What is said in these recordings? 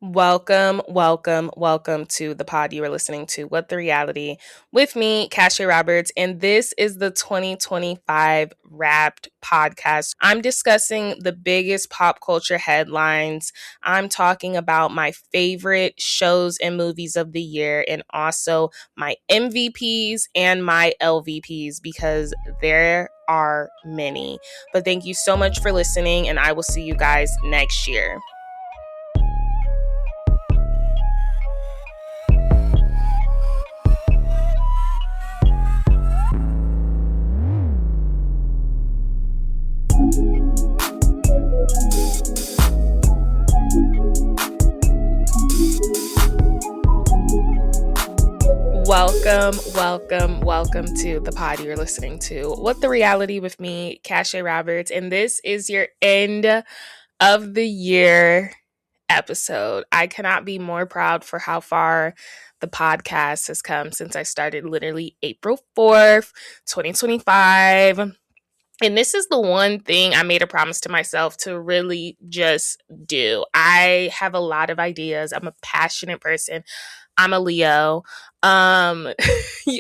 Welcome to the pod. You are listening to What the Reality with me, Cashay Roberts, and this is the 2025 Wrapped podcast. I'm discussing the biggest pop culture headlines. I'm talking about my favorite shows and movies of the year, and also my MVPs and my LVPs because there are many. But thank you so much for listening, and I will see you guys next year. Welcome to the pod. You're listening to What the Reality with me, Cashay Roberts, and this is your end of the year episode. I cannot be more proud for how far the podcast has come since I started literally April 4th, 2025. And this is the one thing I made a promise to myself to really just do. I have a lot of ideas. I'm a passionate person. I'm a Leo. I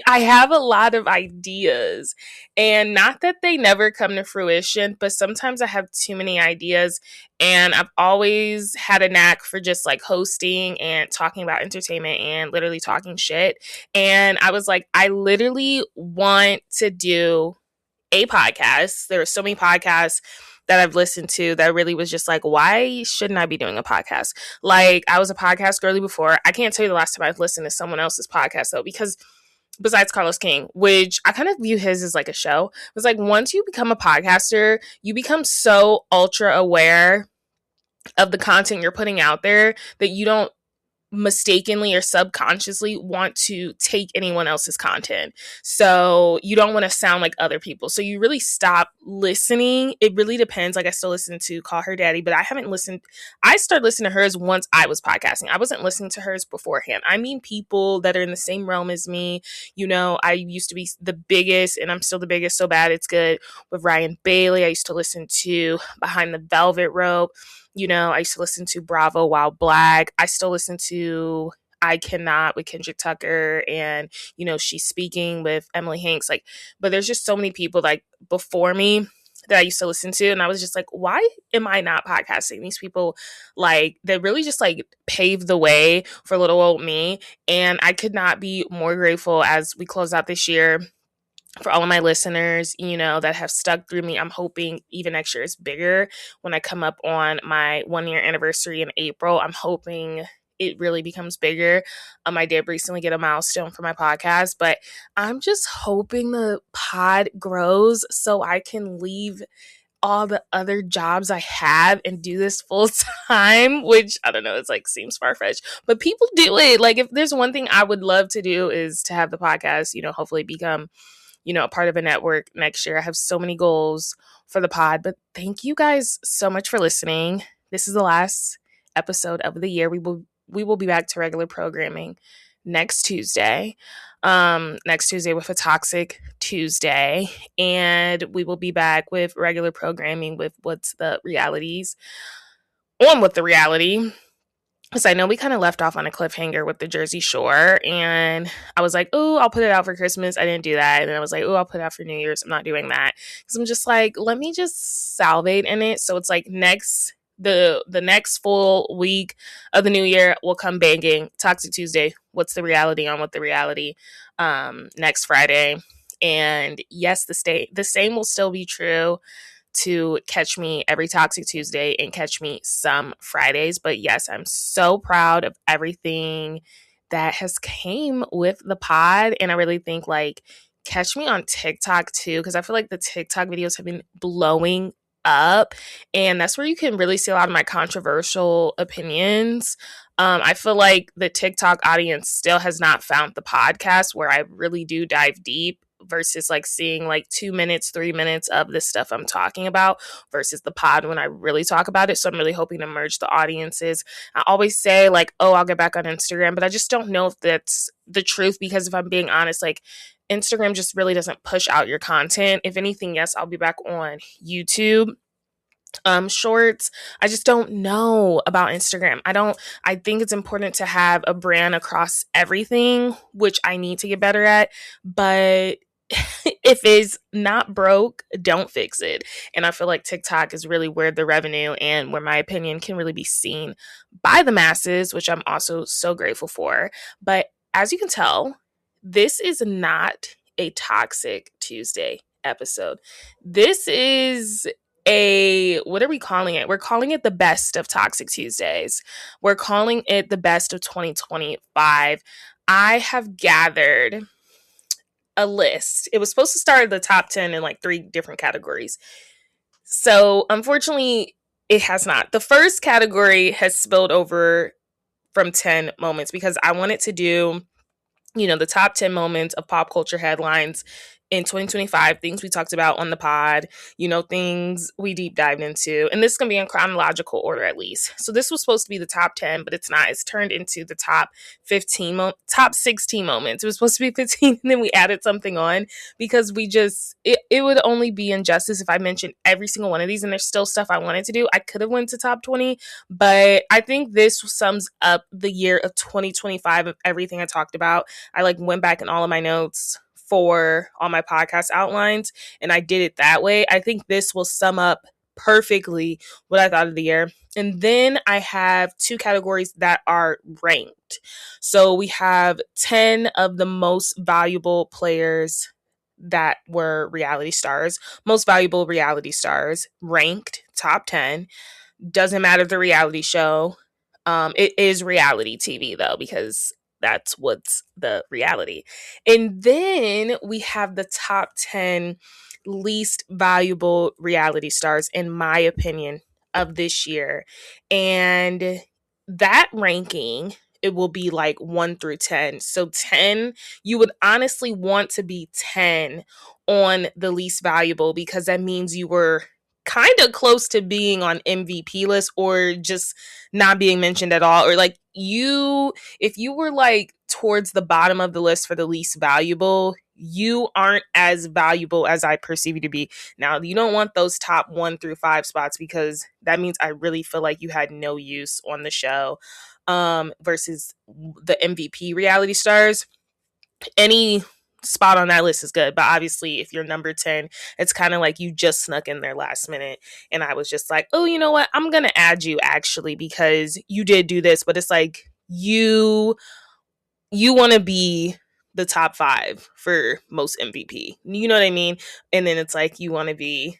have a lot of ideas, and not that they never come to fruition, but sometimes I have too many ideas, and I've always had a knack for just like hosting and talking about entertainment and literally talking shit. And I was like, I literally want to do a podcast. There are so many podcasts that I've listened to that really was just like, why shouldn't I be doing a podcast? Like, I was a podcast girly before. I can't tell you the last time I've listened to someone else's podcast though, because besides Carlos King, which I kind of view his as like a show, it was like once you become a podcaster, you become so ultra aware of the content you're putting out there that you don't mistakenly or subconsciously want to take anyone else's content. So you don't want to sound like other people. So you really stop listening. It really depends. Like I still listen to Call Her Daddy, but I haven't listened. I started listening to hers once I was podcasting. I wasn't listening to hers beforehand. I mean, people that are in the same realm as me. You know, I used to be the biggest and I'm still the biggest. So Bad It's Good with Ryan Bailey. I used to listen to Behind the Velvet Rope. You know, I used to listen to Bravo While Black. I still listen to I Cannot with Kendrick Tucker and, you know, She's Speaking with Emily Hanks. Like, but there's just so many people like before me that I used to listen to. And I was just like, why am I not podcasting? These people, like, they really just like paved the way for little old me. And I could not be more grateful as we close out this year for all of my listeners, you know, that have stuck through me. I'm hoping even next year is bigger. When I come up on my 1-year anniversary in April, I'm hoping it really becomes bigger. I did recently get a milestone for my podcast, but I'm just hoping the pod grows so I can leave all the other jobs I have and do this full time, which I don't know, it's like seems far-fetched, but people do it. Like, if there's one thing I would love to do is to have the podcast, you know, hopefully become, you know, a part of a network next year. I have so many goals for the pod, but thank you guys so much for listening. This is the last episode of the year. We will be back to regular programming next Tuesday. Next Tuesday with a Toxic Tuesday, and we will be back with regular programming with What's the Realities on What the Reality. Because I know we kind of left off on a cliffhanger with the Jersey Shore, and I was like, oh, I'll put it out for Christmas. I didn't do that. And then I was like, oh, I'll put it out for New Year's. I'm not doing that. Because I'm just like, let me just salivate in it. So it's like the next full week of the new year will come banging. Toxic Tuesday, What's the Reality on What the Reality next Friday. And yes, the same will still be true to catch me every Toxic Tuesday and catch me some Fridays. But yes, I'm so proud of everything that has came with the pod. And I really think like catch me on TikTok too, because I feel like the TikTok videos have been blowing up. And that's where you can really see a lot of my controversial opinions. I feel like the TikTok audience still has not found the podcast where I really do dive deep versus like seeing like 2 minutes, 3 minutes of the stuff I'm talking about versus the pod when I really talk about it. So I'm really hoping to merge the audiences. I always say like, oh, I'll get back on Instagram, but I just don't know if that's the truth because if I'm being honest, like Instagram just really doesn't push out your content. If anything, yes, I'll be back on YouTube. Shorts. I just don't know about Instagram. I think it's important to have a brand across everything, which I need to get better at, but if it's not broke, don't fix it. And I feel like TikTok is really where the revenue and where my opinion can really be seen by the masses, which I'm also so grateful for. But as you can tell, this is not a Toxic Tuesday episode. This is what are we calling it? We're calling it the best of Toxic Tuesdays. We're calling it the best of 2025. I have gathered a list. It was supposed to start at the top 10 in like 3 different categories. So unfortunately, it has not. The first category has spilled over from 10 moments because I wanted to do, the top 10 moments of pop culture headlines in 2025, things we talked about on the pod, things we deep dived into. And this is going to be in chronological order at least. So this was supposed to be the top 10, but it's not. It's turned into the top 15, top 16 moments. It was supposed to be 15, and then we added something on because it would only be injustice if I mentioned every single one of these. And there's still stuff I wanted to do. I could have went to top 20, but I think this sums up the year of 2025 of everything I talked about. I went back in all of my notes for all my podcast outlines, and I did it that way. I think this will sum up perfectly what I thought of the year. And then I have 2 categories that are ranked. So we have 10 of the most valuable players that were reality stars, most valuable reality stars, ranked top 10. Doesn't matter the reality show. It is reality TV though, because that's what's the reality. And then we have the top 10 least valuable reality stars, in my opinion, of this year. And that ranking, it will be like 1 through 10. So 10, you would honestly want to be 10 on the least valuable because that means you were kind of close to being on MVP list or just not being mentioned at all. Or if you were towards the bottom of the list for the least valuable, you aren't as valuable as I perceive you to be. Now, you don't want those top 1 through 5 spots because that means I really feel like you had no use on the show, versus the MVP reality stars. Any spot on that list is good, but obviously if you're number 10, it's kind of like you just snuck in there last minute, and I was just like, oh, you know what, I'm gonna add you actually because you did do this. But it's like you want to be the top 5 for most MVP, you know what I mean? And then it's like you want to be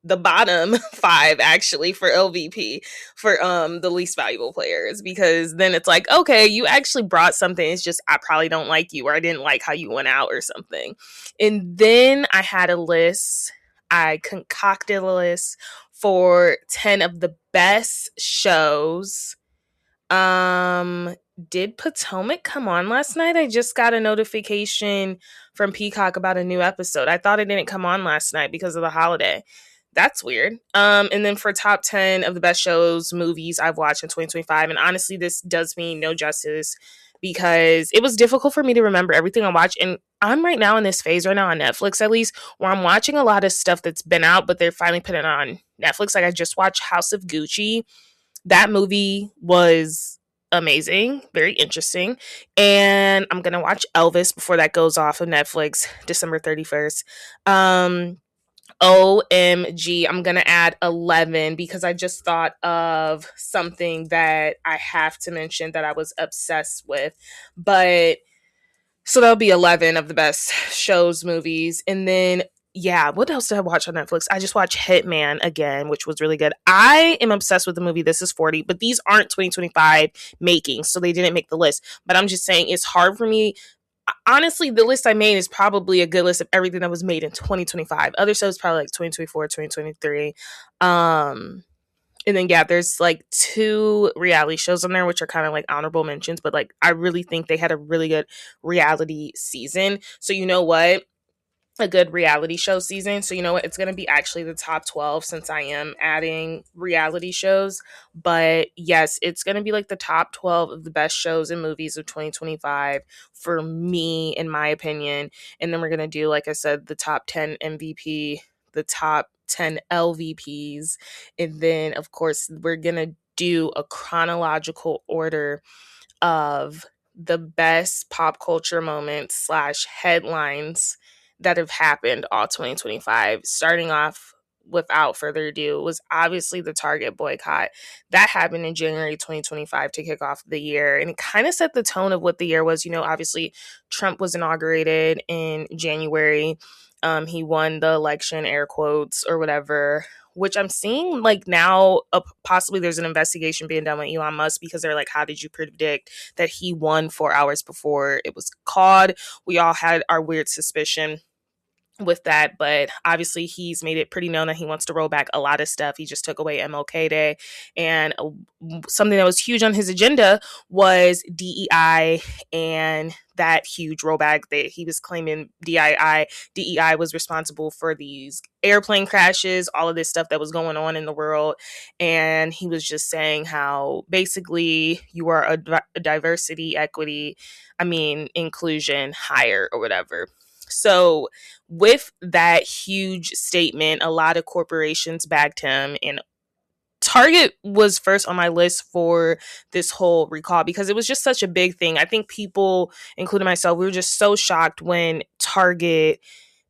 the bottom 5 actually for LVP, for the least valuable players, because then it's like, okay, you actually brought something, it's just I probably don't like you, or I didn't like how you went out or something. And then I had a list, I concocted a list for 10 of the best shows. Did Potomac come on last night? I just got a notification from Peacock about a new episode. I thought it didn't come on last night because of the holiday. That's weird. And then for top 10 of the best shows, movies I've watched in 2025, and honestly, this does me no justice because it was difficult for me to remember everything I watched. And I'm right now in this phase right now on Netflix, at least, where I'm watching a lot of stuff that's been out, but they're finally putting it on Netflix. I just watched House of Gucci. That movie was amazing, very interesting. And I'm going to watch Elvis before that goes off of Netflix, December 31st. OMG, I'm going to add 11 because I just thought of something that I have to mention that I was obsessed with. But so that'll be 11 of the best shows, movies. And then, yeah, what else did I watch on Netflix? I just watched Hitman again, which was really good. I am obsessed with the movie This Is 40, but these aren't 2025 makings, so they didn't make the list. But I'm just saying it's hard for me. Honestly, the list I made is probably a good list of everything that was made in 2025. Other shows probably like 2024, 2023. And then, yeah, there's 2 reality shows on there, which are kind of honorable mentions, but I really think they had a really good reality season. So you know what? A good reality show season. So you know what? It's going to be actually the top 12 since I am adding reality shows. But yes, it's going to be the top 12 of the best shows and movies of 2025 for me, in my opinion. And then we're going to do, like I said, the top 10 MVP, the top 10 LVPs. And then, of course, we're going to do a chronological order of the best pop culture moments slash headlines that have happened all 2025. Starting off, without further ado, was obviously the Target boycott that happened in January 2025 to kick off the year, and it kind of set the tone of what the year was. Obviously Trump was inaugurated in January. He won the election, air quotes or whatever, which I'm seeing like now possibly there's an investigation being done with Elon Musk, because they're like, how did you predict that he won 4 hours before it was called? We all had our weird suspicion with that, but obviously he's made it pretty known that he wants to roll back a lot of stuff. He just took away MLK Day, and something that was huge on his agenda was DEI, and that huge rollback that he was claiming DEI was responsible for these airplane crashes, all of this stuff that was going on in the world. And he was just saying how basically you are a diversity, equity, inclusion hire or whatever. So with that huge statement, a lot of corporations backed him, and Target was first on my list for this whole recall because it was just such a big thing. I think people, including myself, we were just so shocked when Target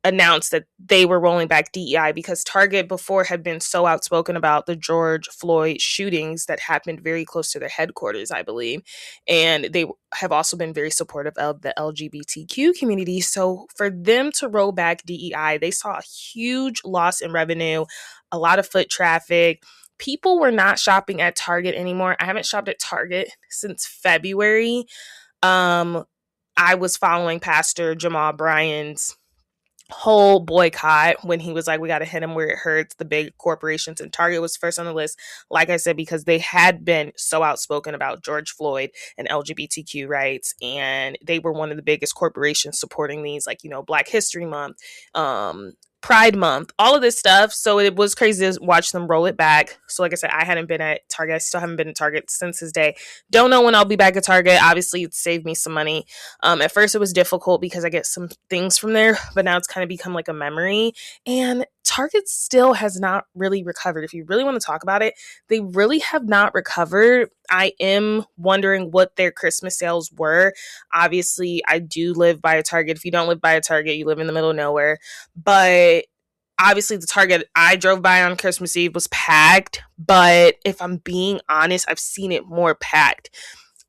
announced that they were rolling back DEI, because Target before had been so outspoken about the George Floyd shootings that happened very close to their headquarters, I believe. And they have also been very supportive of the LGBTQ community. So for them to roll back DEI, they saw a huge loss in revenue, a lot of foot traffic. People were not shopping at Target anymore. I haven't shopped at Target since February. I was following Pastor Jamal Bryan's whole boycott when he was like, we got to hit him where it hurts, the big corporations, and Target was first on the list, like I said, because they had been so outspoken about George Floyd and LGBTQ rights, and they were one of the biggest corporations supporting these, like, Black History Month, Pride Month, all of this stuff. So it was crazy to watch them roll it back. So like I said, I hadn't been at Target. I still haven't been at Target since his day. Don't know when I'll be back at Target. Obviously, it saved me some money. At first, it was difficult because I get some things from there, but now it's kind of become like a memory. And Target still has not really recovered. If you really want to talk about it, they really have not recovered. I am wondering what their Christmas sales were. Obviously, I do live by a Target. If you don't live by a Target, you live in the middle of nowhere. But obviously, the Target I drove by on Christmas Eve was packed. But if I'm being honest, I've seen it more packed.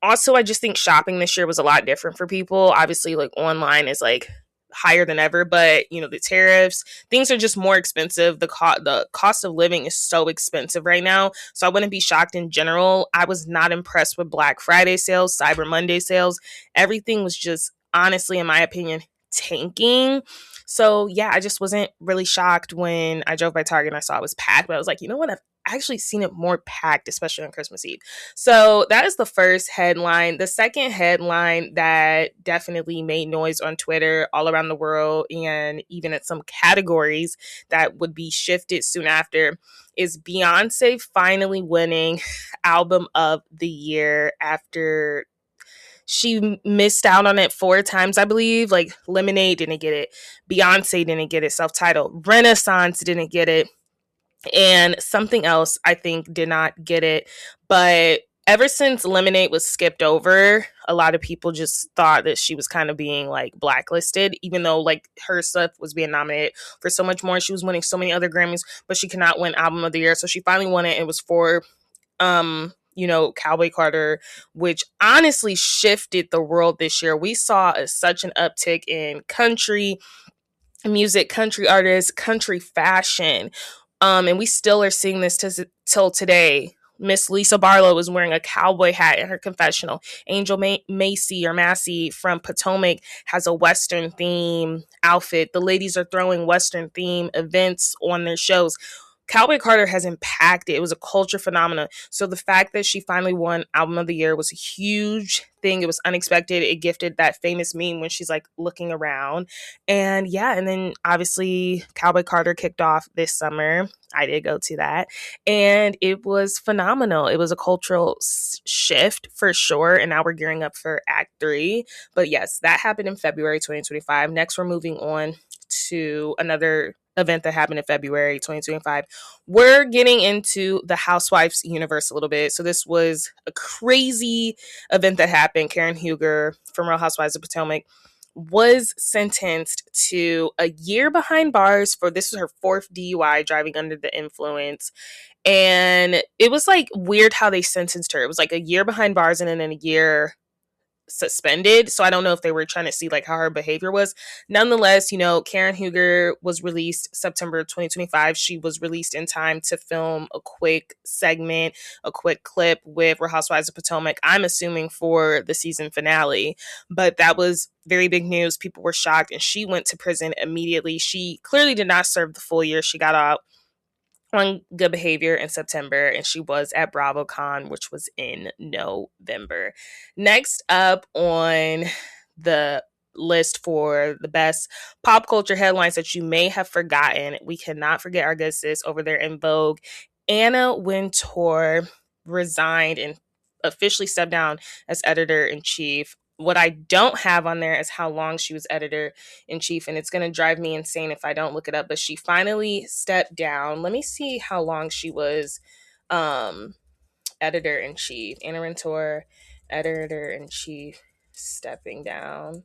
Also, I just think shopping this year was a lot different for people. Obviously, like online is like higher than ever, but the tariffs, things are just more expensive. The cost of living is so expensive right now, so I wouldn't be shocked in general. I was not impressed with Black Friday sales, Cyber Monday sales. Everything was just, honestly, in my opinion, tanking. So yeah, I just wasn't really shocked when I drove by Target and I saw it was packed, but I was like, you know what, I've actually seen it more packed, especially on Christmas Eve. So that is the first headline. The second headline that definitely made noise on Twitter all around the world, and even at some categories that would be shifted soon after, is Beyonce finally winning Album of the Year after she missed out on it 4 times, I believe. Like Lemonade didn't get it, Beyonce didn't get it, self-titled, Renaissance didn't get it, and something else I think did not get it. But ever since Lemonade was skipped over, a lot of people just thought that she was kind of being like blacklisted, even though like her stuff was being nominated for so much more. She was winning so many other Grammys, but she could not win Album of the Year. So she finally won it. It was for Cowboy Carter, which honestly shifted the world this year. We saw such an uptick in country music, country artists, country fashion. And we still are seeing this till today. Miss Lisa Barlow was wearing a cowboy hat in her confessional. Angel Massey from Potomac has a Western theme outfit. The ladies are throwing Western theme events on their shows. Cowboy Carter has impacted. It was a culture phenomenon. So the fact that she finally won Album of the Year was a huge thing. It was unexpected. It gifted that famous meme when she's like looking around. And yeah, and then obviously Cowboy Carter kicked off this summer. I did go to that. And it was phenomenal. It was a cultural shift for sure. And now we're gearing up for Act 3. But yes, that happened in February 2025. Next, we're moving on to another event that happened in February 2025. We're getting into the Housewives universe a little bit. So this was a crazy event that happened. Karen Huger from Real Housewives of Potomac was sentenced to a year behind bars for, this was her fourth DUI, driving under the influence. And it was like weird how they sentenced her. It was like a year behind bars and then a year suspended. So I don't know if they were trying to see like how her behavior was. Nonetheless, Karen Huger was released September 2025. She was released in time to film a quick segment, a quick clip with Real Housewives of Potomac, I'm assuming for the season finale. But that was very big news. People were shocked, and she went to prison immediately. She clearly did not serve the full year. She got out on good behavior in September, and she was at BravoCon, which was in November. Next up on the list for the best pop culture headlines that you may have forgotten, we cannot forget our good sis over there in Vogue. Anna Wintour resigned and officially stepped down as editor-in-chief. What I don't have on there is how long she was editor-in-chief, and it's going to drive me insane if I don't look it up, but she finally stepped down. Let me see how long she was editor-in-chief. Anna Wintour, editor-in-chief, stepping down.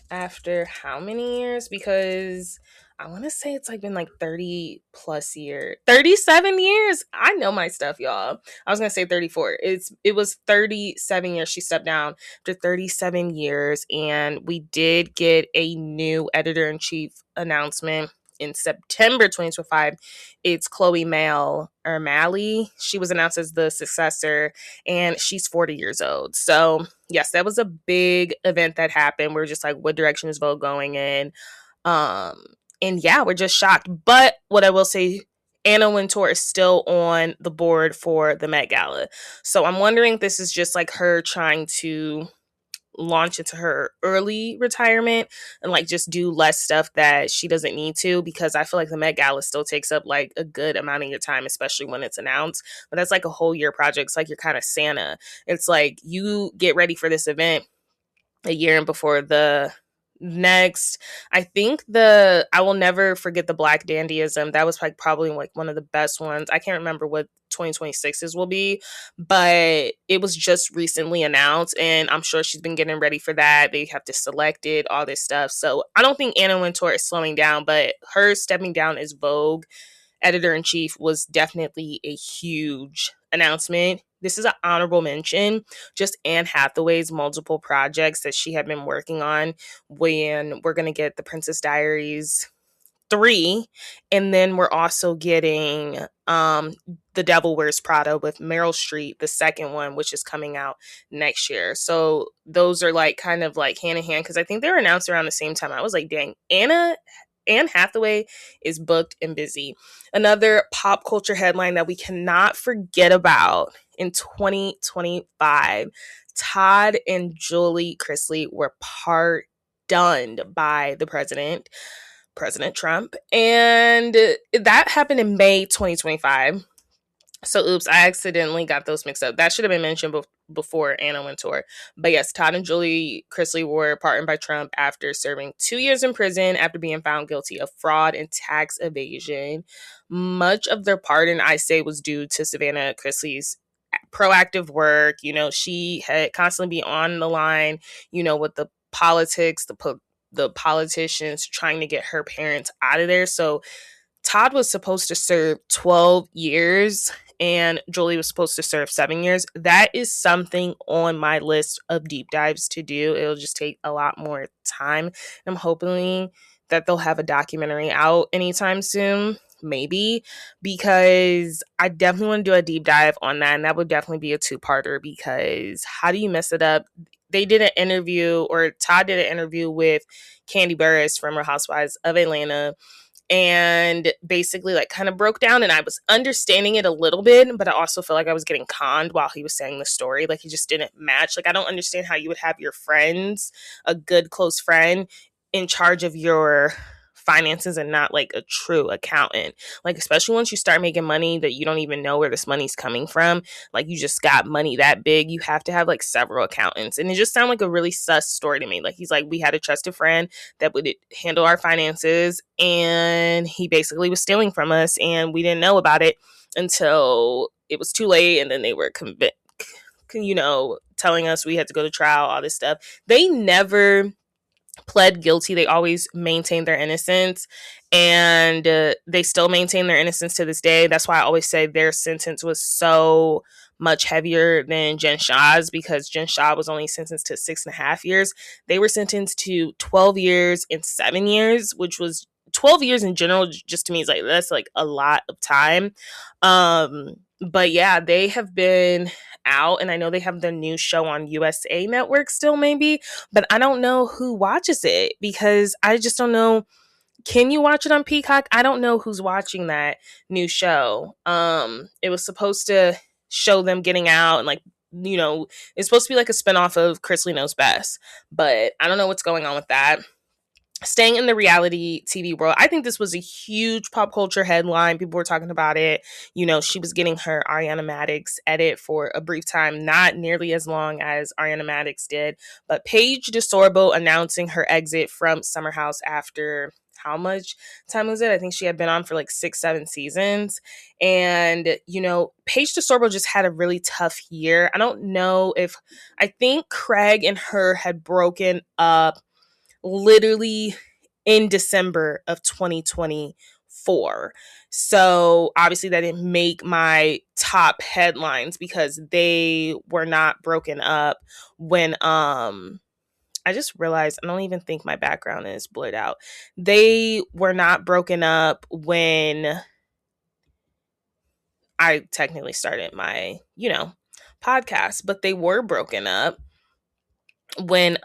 After how many years? Because I want to say it's like been like 30 plus years. 37 years. I know my stuff, y'all. I was going to say 34. It was 37 years she stepped down after 37 years. And we did get a new editor-in-chief announcement in September 2025. It's Chloe O'Malley. She was announced as the successor, and she's 40 years old. So yes, that was a big event that happened. We're just like, what direction is Vogue going in? And yeah, we're just shocked. But what I will say, Anna Wintour is still on the board for the Met Gala. So I'm wondering if this is just like her trying to launch into her early retirement and like just do less stuff that she doesn't need to, because I feel like the Met Gala still takes up like a good amount of your time, especially when it's announced. But that's like a whole year project. It's like you're kind of Santa. It's like you get ready for this event a year before the next. I think I will never forget the Black Dandyism. That was like probably like one of the best ones. I can't remember what 2026's will be, but it was just recently announced, and I'm sure she's been getting ready for that. They have to select it, all this stuff. So I don't think Anna Wintour is slowing down, but her stepping down as Vogue editor-in-chief was definitely a huge announcement. This is an honorable mention. Just Anne Hathaway's multiple projects that she had been working on, when we're going to get The Princess Diaries 3, and then we're also getting The Devil Wears Prada with Meryl Streep, the second one, which is coming out next year. So those are like kind of like hand in hand, because I think they were announced around the same time. I was like, dang, Anne Hathaway is booked and busy. Another pop culture headline that we cannot forget about in 2025, Todd and Julie Chrisley were pardoned by the President Trump. And that happened in May 2025. So, oops, I accidentally got those mixed up. That should have been mentioned before Anna Wintour. But yes, Todd and Julie Chrisley were pardoned by Trump after serving 2 years in prison after being found guilty of fraud and tax evasion. Much of their pardon, I say, was due to Savannah Chrisley's proactive work. She had constantly be on the line, with the politics, the politicians trying to get her parents out of there. So Todd was supposed to serve 12 years and Julie was supposed to serve 7 years. That is something on my list of deep dives to do. It'll just take a lot more time. I'm hoping that they'll have a documentary out anytime soon, maybe, because I definitely want to do a deep dive on that. And that would definitely be a two-parter, because how do you mess it up? They did an interview, or Todd did an interview with Kandi Burruss from Real Housewives of Atlanta, and basically like kind of broke down, and I was understanding it a little bit, but I also feel like I was getting conned while he was saying the story. Like, he just didn't match. Like, I don't understand how you would have your friends, a good close friend, in charge of your finances and not like a true accountant. Like, especially once you start making money that you don't even know where this money's coming from, like you just got money that big, you have to have like several accountants. And it just sounded like a really sus story to me. Like, he's like, we had a trusted friend that would handle our finances, and he basically was stealing from us, and we didn't know about it until it was too late. And then they were convinced, telling us we had to go to trial, all this stuff. They never pled guilty. They always maintained their innocence, and they still maintain their innocence to this day. That's why I always say their sentence was so much heavier than Jen Shah's, because Jen Shah was only sentenced to 6.5 years. They were sentenced to 12 years and 7 years, which was 12 years in general. Just to me, is like, that's like a lot of time. But yeah, they have been out, and I know they have the new show on USA Network still, maybe, but I don't know who watches it, because I just don't know. Can you watch it on Peacock? I don't know who's watching that new show. It was supposed to show them getting out, and like, it's supposed to be like a spinoff of Chrisley Knows Best, but I don't know what's going on with that. Staying in the reality TV world, I think this was a huge pop culture headline. People were talking about it. She was getting her Ariana Madix edit for a brief time, not nearly as long as Ariana Madix did, but Paige DeSorbo announcing her exit from Summer House after how much time was it? I think she had been on for like 6-7 seasons. And, Paige DeSorbo just had a really tough year. I think Craig and her had broken up literally in December of 2024. So obviously that didn't make my top headlines, because they were not broken up when I just realized I don't even think my background is blurred out. They were not broken up when I technically started my, podcast, but they were broken up when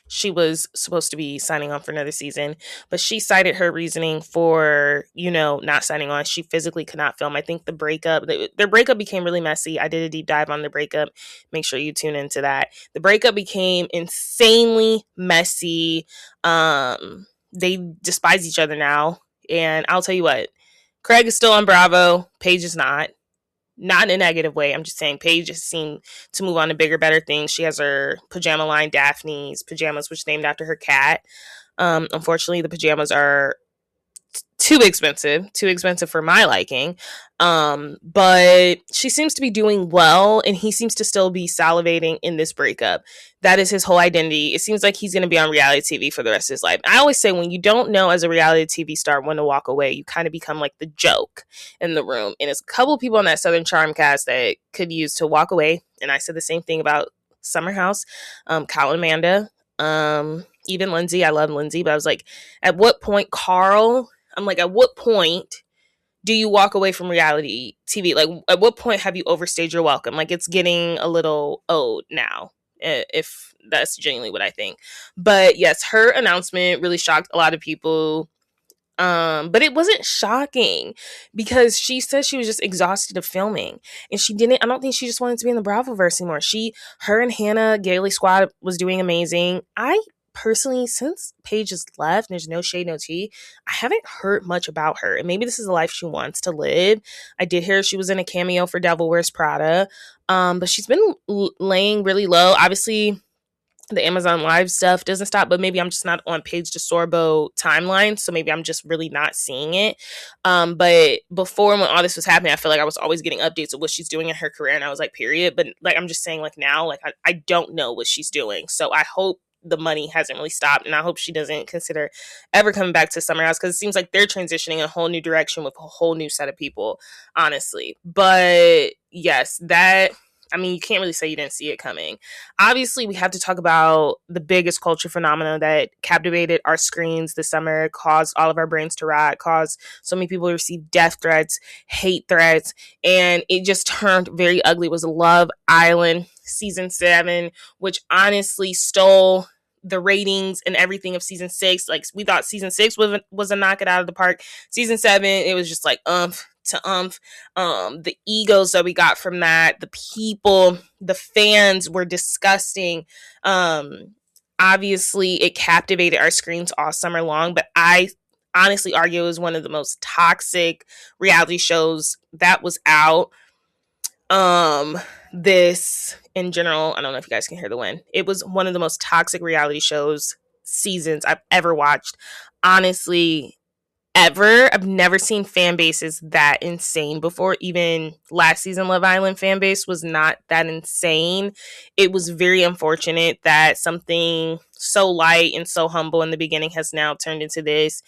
she was supposed to be signing on for another season, but she cited her reasoning for, not signing on. She physically could not film. I think their breakup became really messy. I did a deep dive on the breakup. Make sure you tune into that. The breakup became insanely messy. They despise each other now. And I'll tell you what, Craig is still on Bravo. Paige is not. Not in a negative way. I'm just saying Paige just seemed to move on to bigger, better things. She has her pajama line, Daphne's Pajamas, which is named after her cat. Unfortunately, the pajamas are too expensive for my liking. But she seems to be doing well, and he seems to still be salivating in this breakup. That is his whole identity. It seems like he's going to be on reality TV for the rest of his life. I always say, when you don't know as a reality TV star when to walk away, you kind of become like the joke in the room. And there's a couple of people on that Southern Charm cast that could use to walk away. And I said the same thing about Summer House, Kyle and Amanda, even Lindsay. I love Lindsay, but I was like, at what point, Carl? I'm like, at what point do you walk away from reality TV? Like, at what point have you overstayed your welcome? Like, it's getting a little old now, if that's genuinely what I think. But yes, her announcement really shocked a lot of people. But it wasn't shocking, because she said she was just exhausted of filming, and I don't think she just wanted to be in the Bravoverse anymore. Her and Hannah Gailey squad was doing amazing. I personally, since Paige has left, there's no shade, no tea, I haven't heard much about her, and maybe this is the life she wants to live. I did hear she was in a cameo for Devil Wears Prada, but she's been laying really low. Obviously, the Amazon Live stuff doesn't stop, but maybe I'm just not on Paige DeSorbo timeline, so maybe I'm just really not seeing it. But before, when all this was happening, I feel like I was always getting updates of what she's doing in her career, and I was like, period. But like, I'm just saying, like, now, like, I don't know what she's doing, so I hope the money hasn't really stopped, and I hope she doesn't consider ever coming back to Summer House, because it seems like they're transitioning a whole new direction with a whole new set of people, honestly. But yes, you can't really say you didn't see it coming. Obviously, we have to talk about the biggest culture phenomenon that captivated our screens this summer, caused all of our brains to rot, caused so many people to receive death threats, hate threats, and it just turned very ugly. It was Love Island season 7, which honestly stole the ratings and everything of season 6. Like, we thought season 6 was a knock it out of the park. Season 7, it was just like the egos that we got from that, the people, the fans were disgusting. Obviously, it captivated our screens all summer long, but I honestly argue it was one of the most toxic reality shows that was out. This in general, I don't know if you guys can hear the wind. It was one of the most toxic reality shows seasons I've ever watched. Honestly, ever. I've never seen fan bases that insane before. Even last season, Love Island fan base was not that insane. It was very unfortunate that something so light and so humble in the beginning has now turned into this.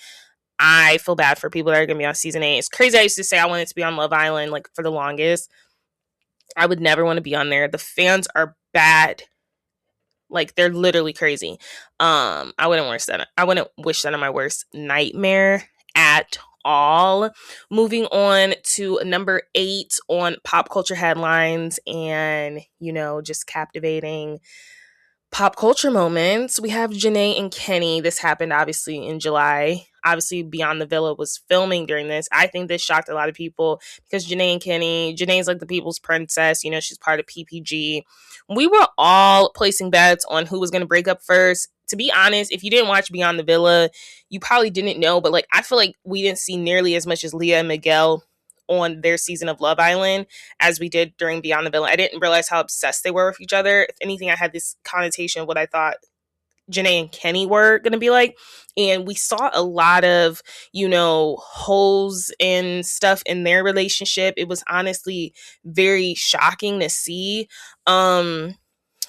I feel bad for people that are going to be on season 8. It's crazy. I used to say I wanted to be on Love Island like for the longest. I would never want to be on there. The fans are bad. Like, they're literally crazy. I wouldn't wish that on my worst nightmare at all. Moving on to number 8 on pop culture headlines and, just captivating pop culture moments. We have Janae and Kenny. This happened obviously in July. Obviously, Beyond the Villa was filming during this. I think this shocked a lot of people because Janae's like the people's princess. She's part of PPG. We were all placing bets on who was going to break up first. To be honest, if you didn't watch Beyond the Villa, you probably didn't know. But I feel like we didn't see nearly as much as Leah and Miguel on their season of Love Island as we did during Beyond the Villa. I didn't realize how obsessed they were with each other. If anything, I had this connotation of what I thought Janae and Kenny were going to be like. And we saw a lot of, holes and stuff in their relationship. It was honestly very shocking to see.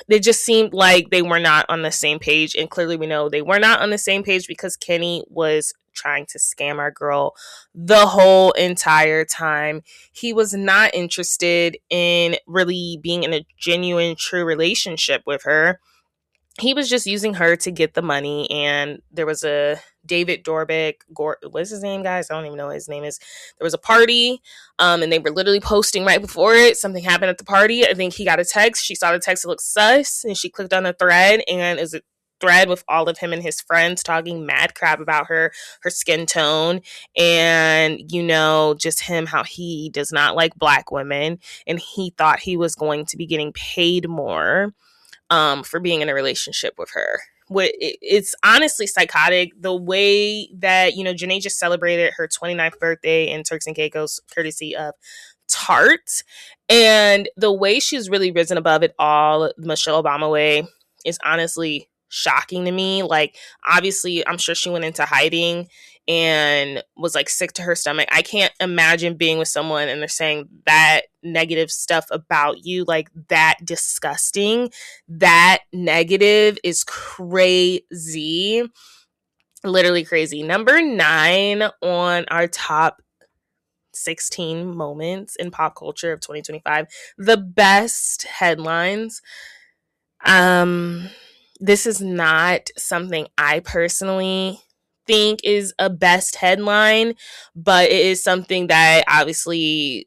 It just seemed like they were not on the same page. And clearly we know they were not on the same page because Kenny was trying to scam our girl the whole entire time. He was not interested in really being in a genuine, true relationship with her. He was just using her to get the money. And there was a David Dorbeck, what's his name, guys? I don't even know what his name is. There was a party, and they were literally posting right before it. Something happened at the party. I think he got a text. She saw the text, it looked sus, and she clicked on the thread, and it was a thread with all of him and his friends talking mad crap about her skin tone, and just him, how he does not like black women, and he thought he was going to be getting paid more for being in a relationship with her. It's honestly psychotic. The way that, Janae just celebrated her 29th birthday in Turks and Caicos, courtesy of Tarte. And the way she's really risen above it all, Michelle Obama way, is honestly shocking to me. Obviously, I'm sure she went into hiding and was sick to her stomach. I can't imagine being with someone and they're saying that negative stuff about you, that disgusting, that negative is crazy, literally crazy. Number 9 on our top 16 moments in pop culture of 2025, the best headlines. This is not something I personally think is a best headline, but it is something that obviously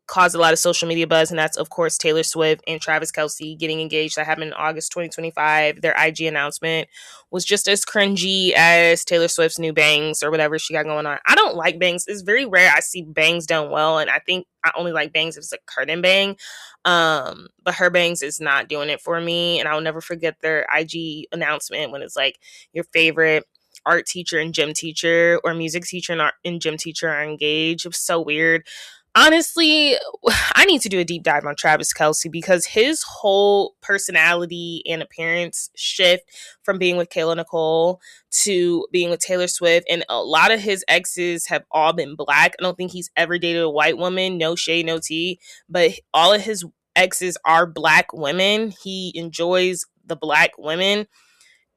caused a lot of social media buzz, and that's of course Taylor Swift and Travis Kelce getting engaged. That happened in August 2025. Their IG announcement was just as cringy as Taylor Swift's new bangs or whatever she got going on. I don't like bangs. It's very rare I see bangs done well, and I think I only like bangs if it's a curtain bang. But her bangs is not doing it for me, and I'll never forget their IG announcement when it's your favorite art teacher and gym teacher or music teacher and gym teacher are engaged. It was so weird. Honestly, I need to do a deep dive on Travis Kelce because his whole personality and appearance shift from being with Kayla Nicole to being with Taylor Swift, and a lot of his exes have all been black. I don't think he's ever dated a white woman, no shade, no tea, but all of his exes are black women. He enjoys the black women.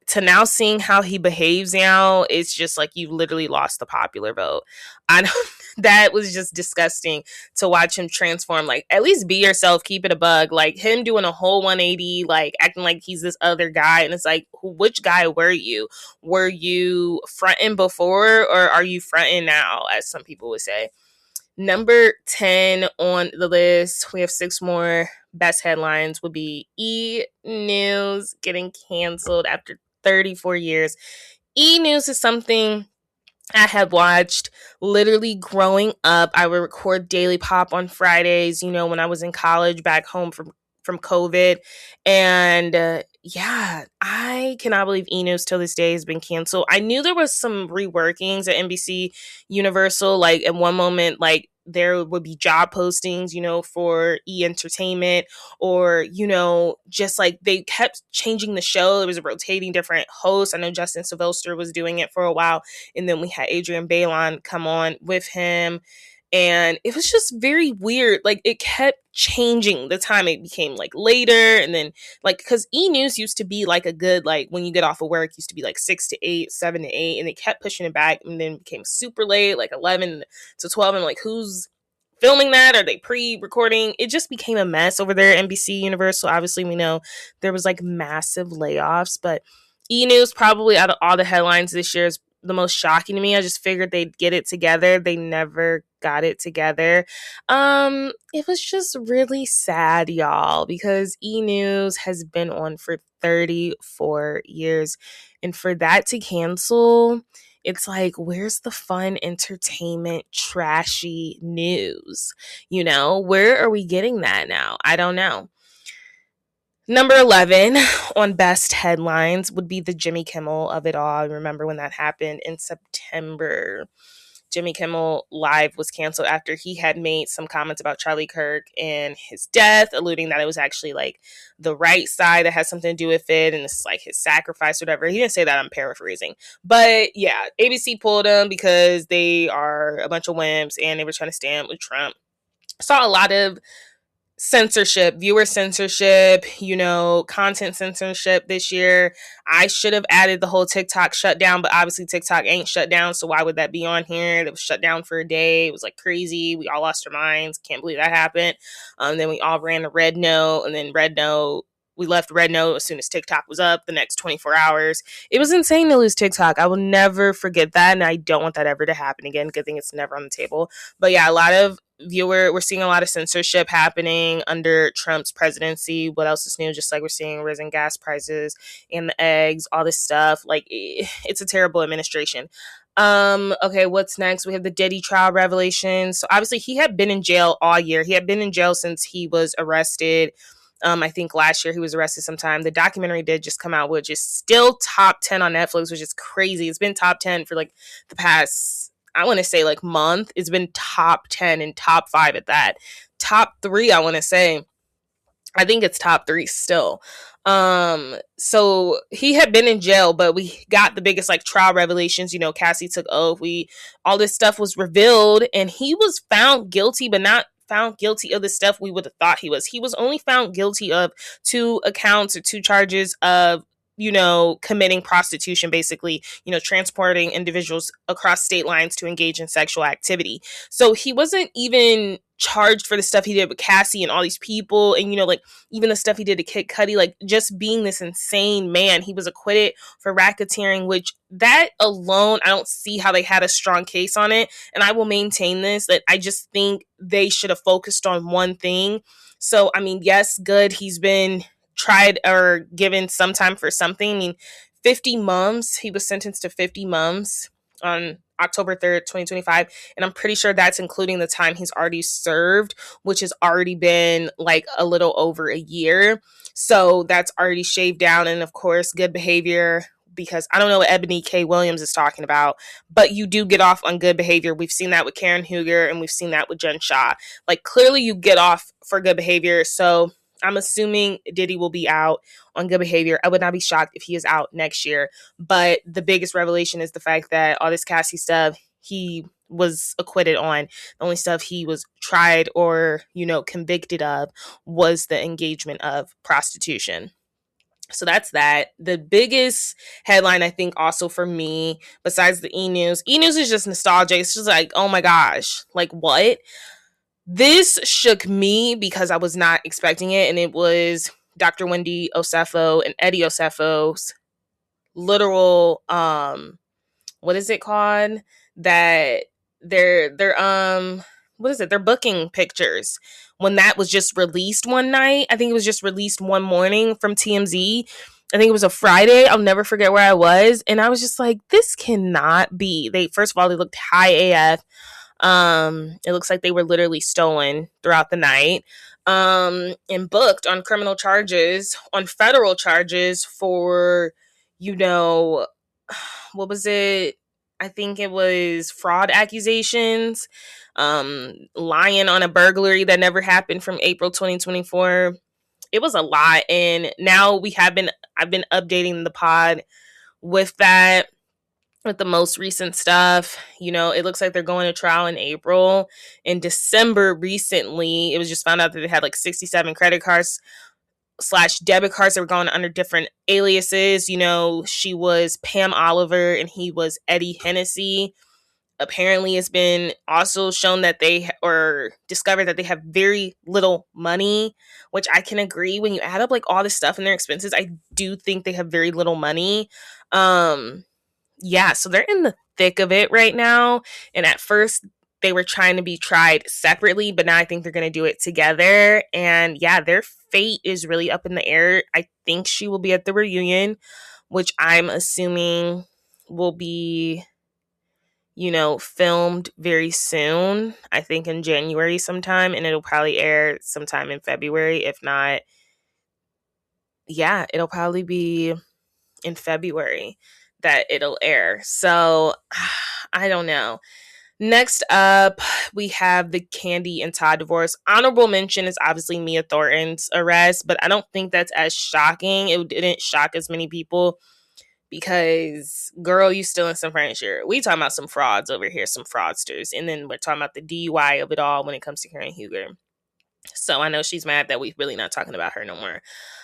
To now seeing how he behaves now, it's just you literally lost the popular vote. I know that was just disgusting to watch him transform. At least be yourself, keep it a bug. Him doing a whole 180, acting like he's this other guy, and it's which guy were you? Were you fronting before, or are you fronting now, as some people would say? Number 10 on the list, we have 6 more best headlines, would be E! News getting canceled after 34 years. E! News is something I have watched literally growing up. I would record Daily Pop on Fridays, when I was in college back home from from COVID. And yeah, I cannot believe E! News till this day has been canceled. I knew there was some reworkings at NBC Universal. Like at one moment, like there would be job postings, for E! Entertainment, or, just like they kept changing the show. It was rotating different hosts. I know Justin Sylvester was doing it for a while. And then we had Adrian Balon come on with him. And it was just very weird. Like it kept changing the time. It became like later. And then like, because E! News used to be like a good, like when you get off of work, used to be like 6 to 8, 7 to 8. And they kept pushing it back, and then became super late, like 11 to 12. And like, who's filming that? Are they pre-recording? It just became a mess over there at NBC Universal. Obviously, we know there was like massive layoffs, but E! News probably out of all the headlines this year is the most shocking to me. I just figured they'd get it together. They never got it together. It was just really sad, y'all, because E! News has been on for 34 years. And for that to cancel, it's like, where's the fun, entertainment, trashy news? Where are we getting that now? I don't know. Number 11 on best headlines would be the Jimmy Kimmel of it all. I remember when that happened in September. Jimmy Kimmel Live was canceled after he had made some comments about Charlie Kirk and his death, alluding that it was actually like the right side that had something to do with it, and it's like his sacrifice or whatever. He didn't say that, I'm paraphrasing. But yeah, ABC pulled him because they are a bunch of wimps and they were trying to stand with Trump. Saw a lot of censorship, viewer censorship, content censorship this year. I should have added the whole TikTok shutdown, but obviously TikTok ain't shut down, so why would that be on here? It was shut down for a day. It was like crazy. We all lost our minds. Can't believe that happened. Then we all ran to Red Note, and then we left Red Note as soon as TikTok was up the next 24 hours. It was insane to lose TikTok. I will never forget that, and I don't want that ever to happen again. Good thing it's never on the table. But yeah, we're seeing a lot of censorship happening under Trump's presidency. What else is new? Just like we're seeing risen gas prices and the eggs, all this stuff. Like, it's a terrible administration. Okay, what's next? We have the Diddy trial revelations. So obviously he had been in jail all year. He had been in jail since he was arrested. I think last year he was arrested sometime. The documentary did just come out, which is still top 10 on Netflix, which is crazy. It's been top 10 for like the past, I want to say like month. It's been top 10 and top 5 at that. Top 3, I want to say. I think it's top 3 still. So he had been in jail, but we got the biggest like trial revelations. Cassie took oath. All this stuff was revealed, and he was found guilty, but not found guilty of the stuff we would have thought he was. He was only found guilty of 2 accounts or 2 charges of committing prostitution, basically, transporting individuals across state lines to engage in sexual activity. So he wasn't even charged for the stuff he did with Cassie and all these people, and like even the stuff he did to Kid Cudi, like just being this insane man. He was acquitted for racketeering, which that alone, I don't see how they had a strong case on it. And I will maintain this, that I just think they should have focused on one thing. So I mean, yes, good, he's been tried or given some time for something. I mean, 50 months. He was sentenced to 50 months on October 3rd, 2025. And I'm pretty sure that's including the time he's already served, which has already been like a little over a year. So that's already shaved down. And of course, good behavior, because I don't know what Ebony K. Williams is talking about, but you do get off on good behavior. We've seen that with Karen Huger, and we've seen that with Jen Shah. Like, clearly you get off for good behavior. So I'm assuming Diddy will be out on good behavior. I would not be shocked if he is out next year. But the biggest revelation is the fact that all this Cassie stuff, he was acquitted on. The only stuff he was tried or, convicted of was the engagement of prostitution. So that's that. The biggest headline, I think, also for me, besides the E! News is just nostalgia. It's just like, oh my gosh, like what? This shook me because I was not expecting it, and it was Dr. Wendy Osefo and Eddie Osefo's literal, what is it called? That they're what is it? They're booking pictures. When that was just released one night, I think it was just released one morning from TMZ. I think it was a Friday. I'll never forget where I was, and I was just like, this cannot be. First of all, they looked high AF. It looks like they were literally stolen throughout the night. and booked on criminal charges, on federal charges for, you know, what was it? I think it was fraud accusations, lying on a burglary that never happened from April 2024. It was a lot. And now I've been updating the pod with that, with the most recent stuff. It looks like they're going to trial in April. In December, recently, it was just found out that they had like 67 credit cards slash debit cards that were going under different aliases. She was Pam Oliver and he was Eddie Hennessy. Apparently, it's been also shown that or discovered that they have very little money, which I can agree. When you add up like all this stuff and their expenses, I do think they have very little money. Yeah, so they're in the thick of it right now. And at first, they were trying to be tried separately, but now I think they're going to do it together. And yeah, their fate is really up in the air. I think she will be at the reunion, which I'm assuming will be, filmed very soon. I think in January sometime, and it'll probably air sometime in February. If not, yeah, it'll probably be in February that it'll air. So I don't know. Next up, we have the Kandi and Todd divorce. Honorable mention is obviously Mia Thornton's arrest, but I don't think that's as shocking. It didn't shock as many people because, girl, you stealing some furniture. We talking about some frauds over here, some fraudsters. And then we're talking about the DUI of it all when it comes to Karen Huger. So I know she's mad that we're really not talking about her no more.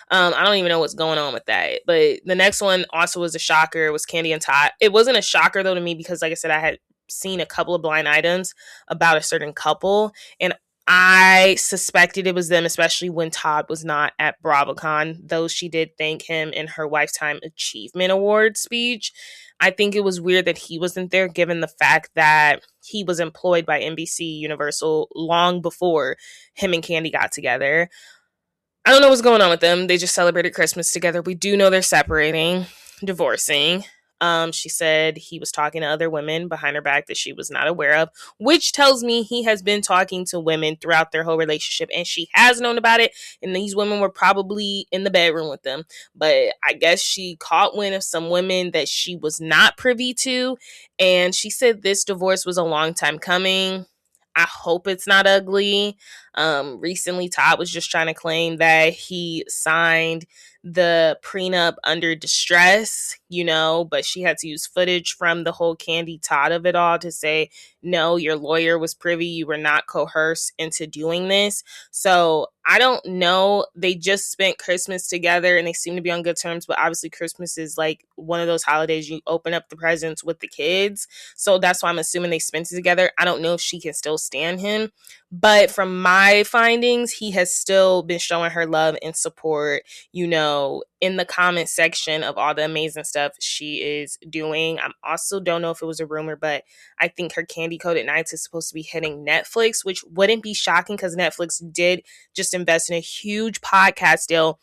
I don't even know what's going on with that. But the next one also was a shocker. It was Kandi and Todd. It wasn't a shocker, though, to me because, like I said, I had seen a couple of blind items about a certain couple. And I suspected it was them, especially when Todd was not at BravoCon, though she did thank him in her Lifetime Achievement Award speech. I think it was weird that he wasn't there, given the fact that he was employed by NBC Universal long before him and Kandi got together. I don't know what's going on with them. They just celebrated Christmas together. We do know they're separating, divorcing. She said he was talking to other women behind her back that she was not aware of, which tells me he has been talking to women throughout their whole relationship and she has known about it. And these women were probably in the bedroom with them. But I guess she caught wind of some women that she was not privy to. And she said this divorce was a long time coming. I hope it's not ugly. Recently, Todd was just trying to claim that he signed the prenup under distress, but she had to use footage from the whole Kandi Todd of it all to say, no, your lawyer was privy. You were not coerced into doing this. So I don't know. They just spent Christmas together and they seem to be on good terms. But obviously, Christmas is like one of those holidays you open up the presents with the kids. So that's why I'm assuming they spent it together. I don't know if she can still stand him. But from my findings, he has still been showing her love and support, in the comment section of all the amazing stuff she is doing. I also don't know if it was a rumor, but I think her Candy Coated Nights is supposed to be hitting Netflix, which wouldn't be shocking because Netflix did just invest in a huge podcast deal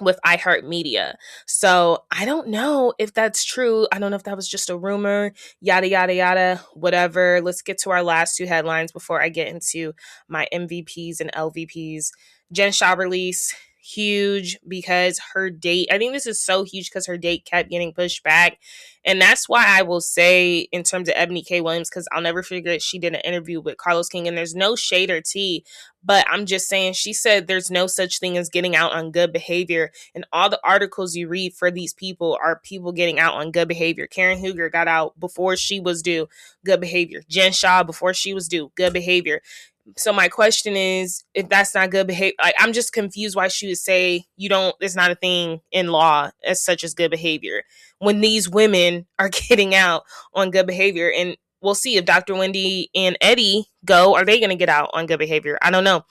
with iHeartMedia. So I don't know if that's true. I don't know if that was just a rumor, yada, yada, yada, whatever. Let's get to our last two headlines before I get into my MVPs and LVPs. Jen Shah release, huge because her date, I think this is so huge because her date kept getting pushed back. And that's why I will say in terms of Ebony K. Williams, because I'll never forget she did an interview with Carlos King and there's no shade or tea, but I'm just saying, she said there's no such thing as getting out on good behavior. And all the articles you read for these people are people getting out on good behavior. Karen Huger got out before she was due, good behavior. Jen Shah before she was due, good behavior. So my question is, if that's not good behavior, like, I'm just confused why she would say it's not a thing in law as such as good behavior when these women are getting out on good behavior. And we'll see if Dr. Wendy and Eddie go, are they going to get out on good behavior? I don't know.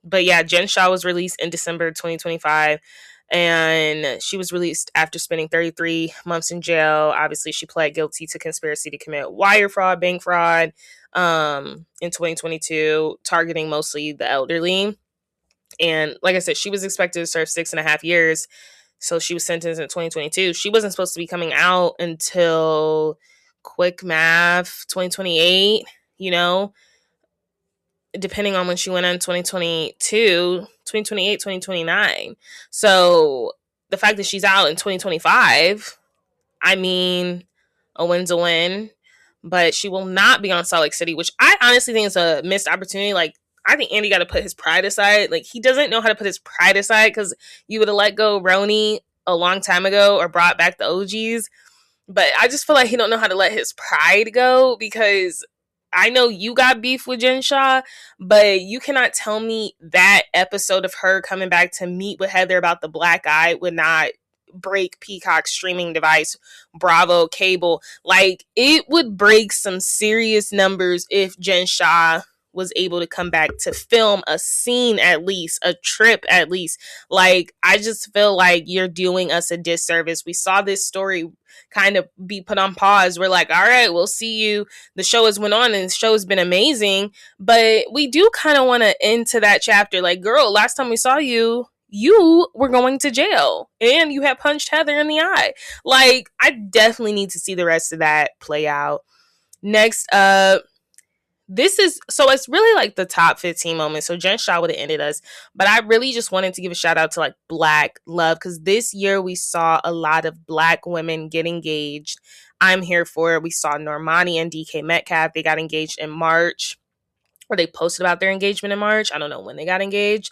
But yeah, Jen Shah was released in December 2025. And she was released after spending 33 months in jail. Obviously, she pled guilty to conspiracy to commit wire fraud, bank fraud, in 2022, targeting mostly the elderly. And like I said, she was expected to serve 6.5 years. So she was sentenced in 2022. She wasn't supposed to be coming out until, quick math, 2028, depending on when she went on 2022, 2028, 2029. So the fact that she's out in 2025, I mean, a win's a win. But she will not be on Salt Lake City, which I honestly think is a missed opportunity. Like, I think Andy got to put his pride aside. Like, he doesn't know how to put his pride aside, because you would have let go Roni a long time ago or brought back the OGs. But I just feel like he don't know how to let his pride go, because I know you got beef with Jen Shah, but you cannot tell me that episode of her coming back to meet with Heather about the black eye would not break Peacock's streaming device, Bravo, cable. Like, it would break some serious numbers if Jen Shah was able to come back to film a scene, at least a trip, at least. Like, I just feel like you're doing us a disservice. We saw this story kind of be put on pause. We're like, all right, we'll see you. The show has went on and the show has been amazing, but we do kind of want to end to that chapter. Like, girl, last time we saw you, you were going to jail and you had punched Heather in the eye. Like, I definitely need to see the rest of that play out. Next up, it's really like the top 15 moments. So Jen Shah would have ended us, but I really just wanted to give a shout out to like Black love, because this year we saw a lot of Black women get engaged. I'm here for it. We saw Normani and DK Metcalf. They got engaged in March, or they posted about their engagement in March. I don't know when they got engaged.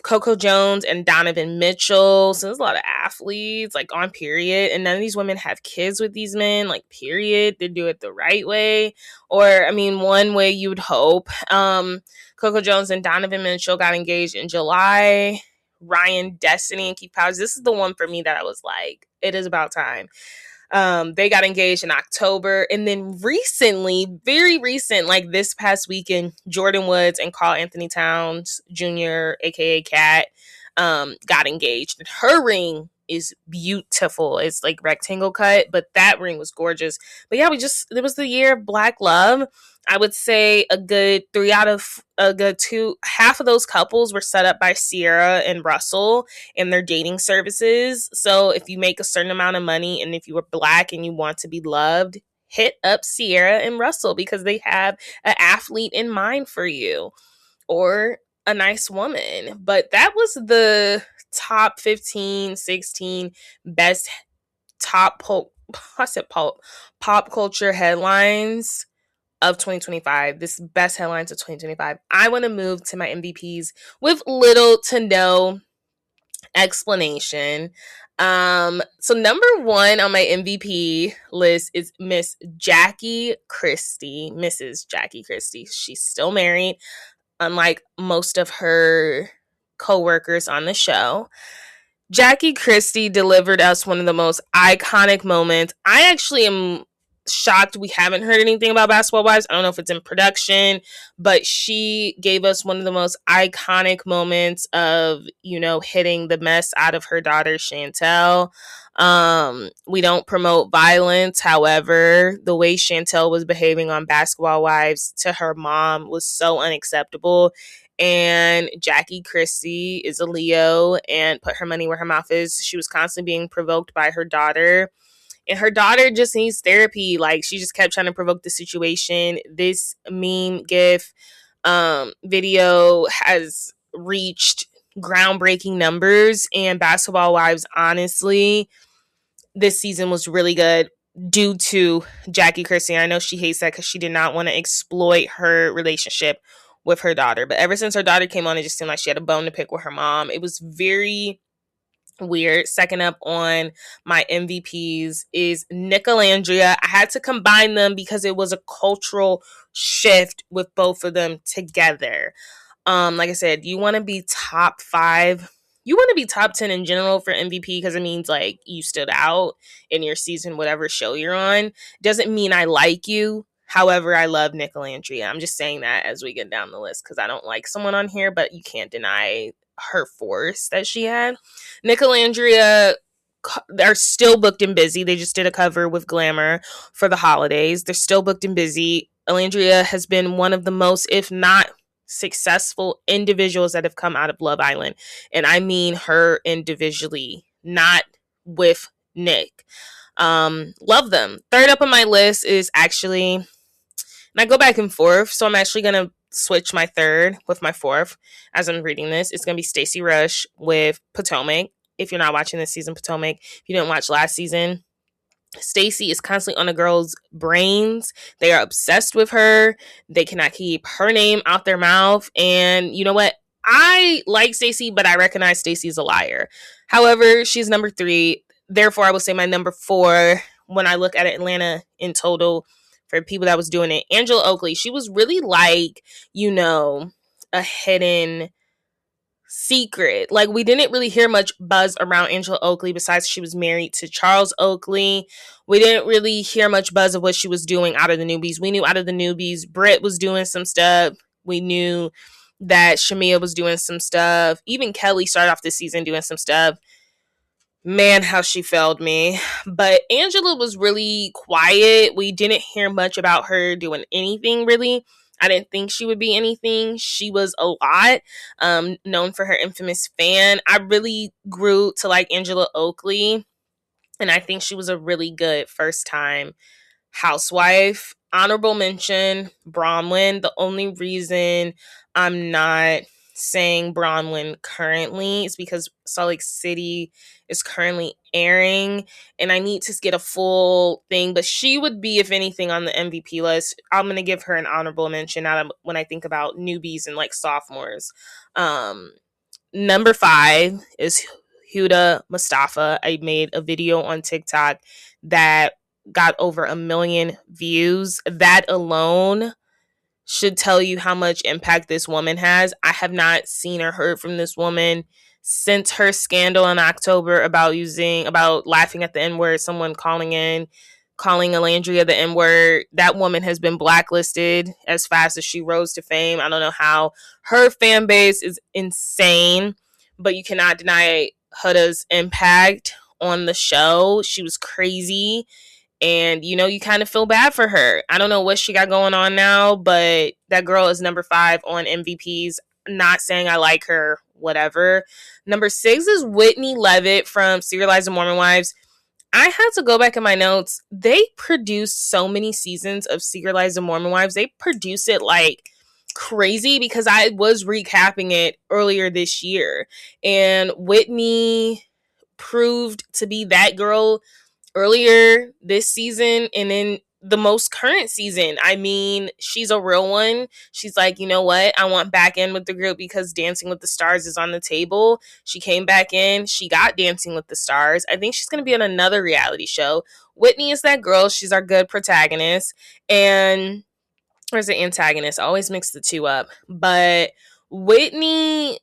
Coco Jones and Donovan Mitchell. So there's a lot of athletes, like, on period. And none of these women have kids with these men, like, period. They do it the right way. Or, I mean, one way you would hope. Coco Jones and Donovan Mitchell got engaged in July. Ryan Destiny and Keith Powers. This is the one for me that I was like, it is about time. They got engaged in October. And then recently, very recent, like this past weekend, Jordan Woods and Karl Anthony Towns Jr., aka Kat, got engaged. And her ring is beautiful. It's like rectangle cut, but that ring was gorgeous. But yeah, it was the year of Black love. I would say half of those couples were set up by Sierra and Russell in their dating services. So if you make a certain amount of money and if you are Black and you want to be loved, hit up Sierra and Russell, because they have an athlete in mind for you, or a nice woman. But that was the top 15, 16 best pop culture headlines of 2025. This best headlines of 2025. I want to move to my MVPs with little to no explanation. So number one on my MVP list is Miss Jackie Christie. Mrs. Jackie Christie. She's still married, unlike most of her co-workers on the show. Jackie Christie delivered us one of the most iconic moments. I actually am shocked we haven't heard anything about Basketball Wives. I don't know if it's in production, but she gave us one of the most iconic moments of, hitting the mess out of her daughter, Chantel. We don't promote violence. However, the way Chantel was behaving on Basketball Wives to her mom was so unacceptable. And Jackie Christie is a Leo and put her money where her mouth is. She was constantly being provoked by her daughter. And her daughter just needs therapy. Like, she just kept trying to provoke the situation. This meme GIF video has reached groundbreaking numbers. And Basketball Wives, honestly, this season was really good due to Jackie Christie. I know she hates that because she did not want to exploit her relationship with her daughter. But ever since her daughter came on, it just seemed like she had a bone to pick with her mom. It was very weird. Second up on my MVPs is Nicolandria. I had to combine them because it was a cultural shift with both of them together. Like I said, you want to be top 5. You want to be top 10 in general for MVP, because it means like you stood out in your season, whatever show you're on. Doesn't mean I like you. However, I love Nicolandria. I'm just saying that as we get down the list, because I don't like someone on here, but you can't deny her force that she had. Nicolandria are still booked and busy. They just did a cover with Glamour for the holidays. They're still booked and busy. Nicolandria has been one of the most, if not successful, individuals that have come out of Love Island. And I mean her individually, not with Nick. Love them. Third up on my list is actually, and I go back and forth, so I'm actually going to switch my third with my fourth as I'm reading this. It's going to be Stacey Rush with Potomac. If you're not watching this season, Potomac, if you didn't watch last season, Stacey is constantly on the girls' brains. They are obsessed with her. They cannot keep her name out their mouth. And you know what? I like Stacey, but I recognize Stacey is a liar. However, she's number 3. Therefore, I will say my number 4 when I look at Atlanta in total for people that was doing it. Angela Oakley, she was really like, a hidden secret. Like, we didn't really hear much buzz around Angela Oakley besides she was married to Charles Oakley. We didn't really hear much buzz of what she was doing out of the newbies. We knew out of the newbies, Britt was doing some stuff. We knew that Shamia was doing some stuff. Even Kelly started off this season doing some stuff. Man, how she failed me. But Angela was really quiet. We didn't hear much about her doing anything, really. I didn't think she would be anything. She was a lot, known for her infamous fan. I really grew to like Angela Oakley, and I think she was a really good first-time housewife. Honorable mention, Bronwyn. The only reason I'm not saying Bronwyn currently is because Salt Lake City is currently airing and I need to get a full thing, but she would be, if anything, on the MVP list. I'm going to give her an honorable mention now when I think about newbies and like sophomores. Number 5 is Huda Mustafa. I made a video on TikTok that got over 1 million views. That alone should tell you how much impact this woman has. I have not seen or heard from this woman since her scandal in October about laughing at the N-word, someone calling Alandria the N-word. That woman has been blacklisted as fast as she rose to fame. I don't know how. Her fan base is insane, but you cannot deny Huda's impact on the show. She was crazy. And, you kind of feel bad for her. I don't know what she got going on now, but that girl is number 5 on MVPs. Not saying I like her, whatever. Number 6 is Whitney Levitt from Serialized Mormon Wives. I had to go back in my notes. They produced so many seasons of Serialized Mormon Wives. They produce it like crazy because I was recapping it earlier this year. And Whitney proved to be that girl earlier this season and in the most current season. I mean, she's a real one. She's like, you know what? I want back in with the group because Dancing with the Stars is on the table. She came back in. She got Dancing with the Stars. I think she's going to be on another reality show. Whitney is that girl. She's our good protagonist. And, or is it antagonist? I always mix the two up. But Whitney,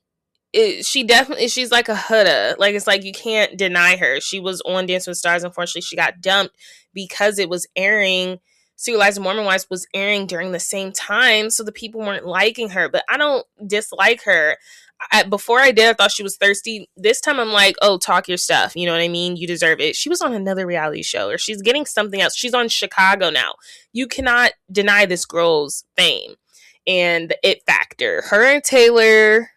she's like a Huda. Like, it's like you can't deny her. She was on Dancing with Stars. Unfortunately, she got dumped because it was airing. Serialized Mormon Wives was airing during the same time, so the people weren't liking her. But I don't dislike her. Before I did, I thought she was thirsty. This time I'm like, oh, talk your stuff. You know what I mean? You deserve it. She was on another reality show, or she's getting something else. She's on Chicago now. You cannot deny this girl's fame and the it factor. Her and Taylor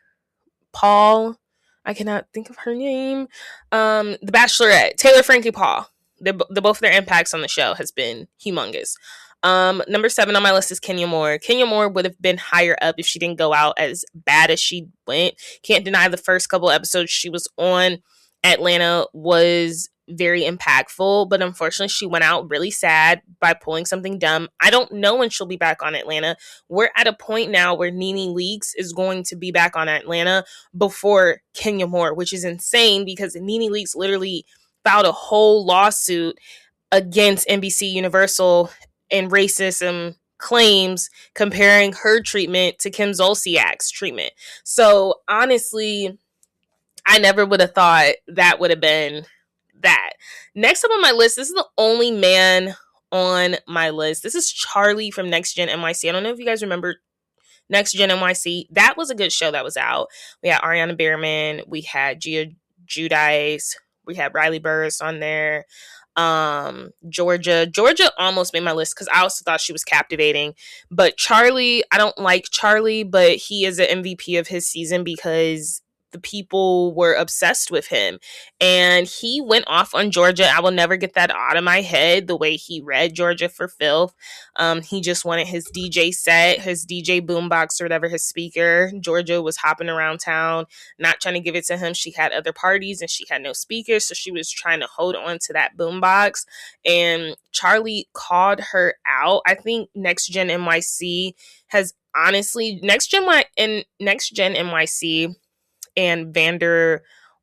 Paul, I cannot think of her name. The Bachelorette, Taylor Frankie Paul. Both their impacts on the show has been humongous. Number 7 on my list is Kenya Moore. Kenya Moore would have been higher up if she didn't go out as bad as she went. Can't deny the first couple episodes she was on Atlanta was very impactful, but unfortunately she went out really sad by pulling something dumb. I don't know when she'll be back on Atlanta. We're at a point now where Nene Leakes is going to be back on Atlanta before Kenya Moore, which is insane because Nene Leakes literally filed a whole lawsuit against NBC Universal and racism claims comparing her treatment to Kim Zolciak's treatment. So honestly, I never would have thought that would have been that. Next up on my list, this is the only man on my list. This is Charlie from Next Gen NYC. I don't know if you guys remember Next Gen NYC. That was a good show that was out. We had Ariana Behrman. We had Gia Giudice. We had Riley Burris on there. Georgia almost made my list because I also thought she was captivating. But Charlie, I don't like Charlie, but he is an MVP of his season because the people were obsessed with him. And he went off on Georgia. I will never get that out of my head, the way he read Georgia for filth. He just wanted his DJ set, his DJ boombox or whatever, his speaker. Georgia was hopping around town, not trying to give it to him. She had other parties and she had no speakers, so she was trying to hold on to that boombox. And Charlie called her out. I think Next Gen NYC has honestly Next Gen NYC and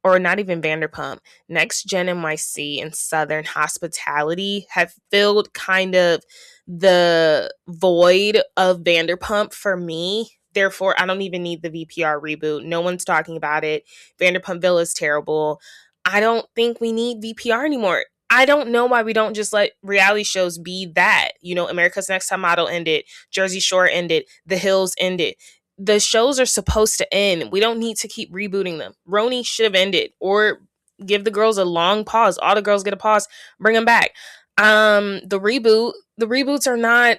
or not even Vanderpump, Next Gen NYC and Southern Hospitality have filled kind of the void of Vanderpump for me. Therefore, I don't even need the VPR reboot. No one's talking about it. Vanderpump Villa is terrible. I don't think we need VPR anymore. I don't know why we don't just let reality shows be that. You know, America's Next Top Model ended. Jersey Shore ended. The Hills ended. The shows are supposed to end. We don't need to keep rebooting them. Roni should have ended, or give the girls a long pause. All the girls get a pause. Bring them back. The reboots are not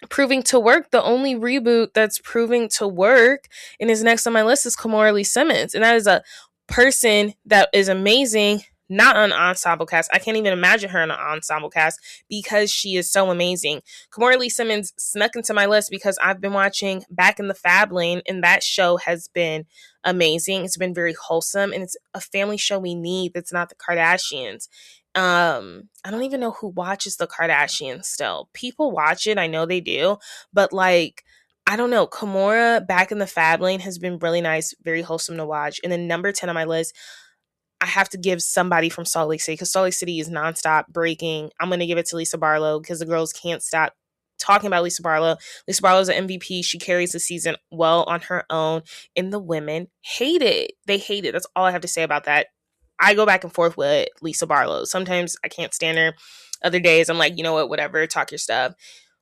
proving to work. The only reboot that's proving to work and is next on my list is Kimora Lee Simmons. And that is a person that is amazing, not on an ensemble cast. I can't even imagine her in an ensemble cast because she is so amazing. Kimora Lee Simmons snuck into my list because I've been watching Back in the Fab Lane, and that show has been amazing. It's been very wholesome, and it's a family show we need that's not the Kardashians. I don't even know who watches the Kardashians still. People watch it, I know they do, but like, I don't know. Kimora Back in the Fab Lane has been really nice, very wholesome to watch. And then number 10 on my list, I have to give somebody from Salt Lake City, because Salt Lake City is nonstop breaking. I'm going to give it to Lisa Barlow because the girls can't stop talking about Lisa Barlow. Lisa Barlow is an MVP. She carries the season well on her own, and the women hate it. They hate it. That's all I have to say about that. I go back and forth with Lisa Barlow. Sometimes I can't stand her. Other days I'm like, you know what, whatever, talk your stuff,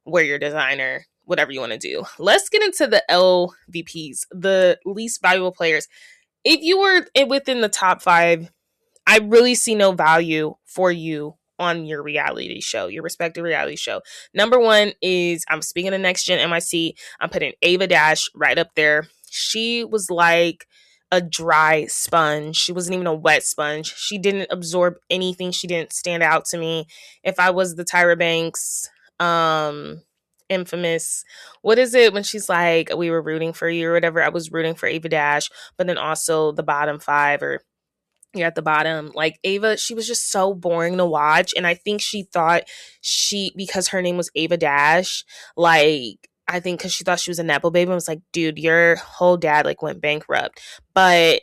wear your designer, whatever you want to do. Let's get into the LVPs, the least valuable players. If you were within the top 5, I really see no value for you on your reality show, your respective reality show. Number 1 is, I'm speaking of Next Gen NYC, I'm putting Ava Dash right up there. She was like a dry sponge. She wasn't even a wet sponge. She didn't absorb anything. She didn't stand out to me. If I was the Tyra Banks, infamous, what is it when she's like, we were rooting for you or whatever, I was rooting for Ava Dash, but then also the bottom 5, or you're at the bottom. Like, Ava, she was just so boring to watch. And I think she thought because her name was Ava Dash, like, I think because she thought she was a Nepo baby, I was like, dude, your whole dad like went bankrupt. But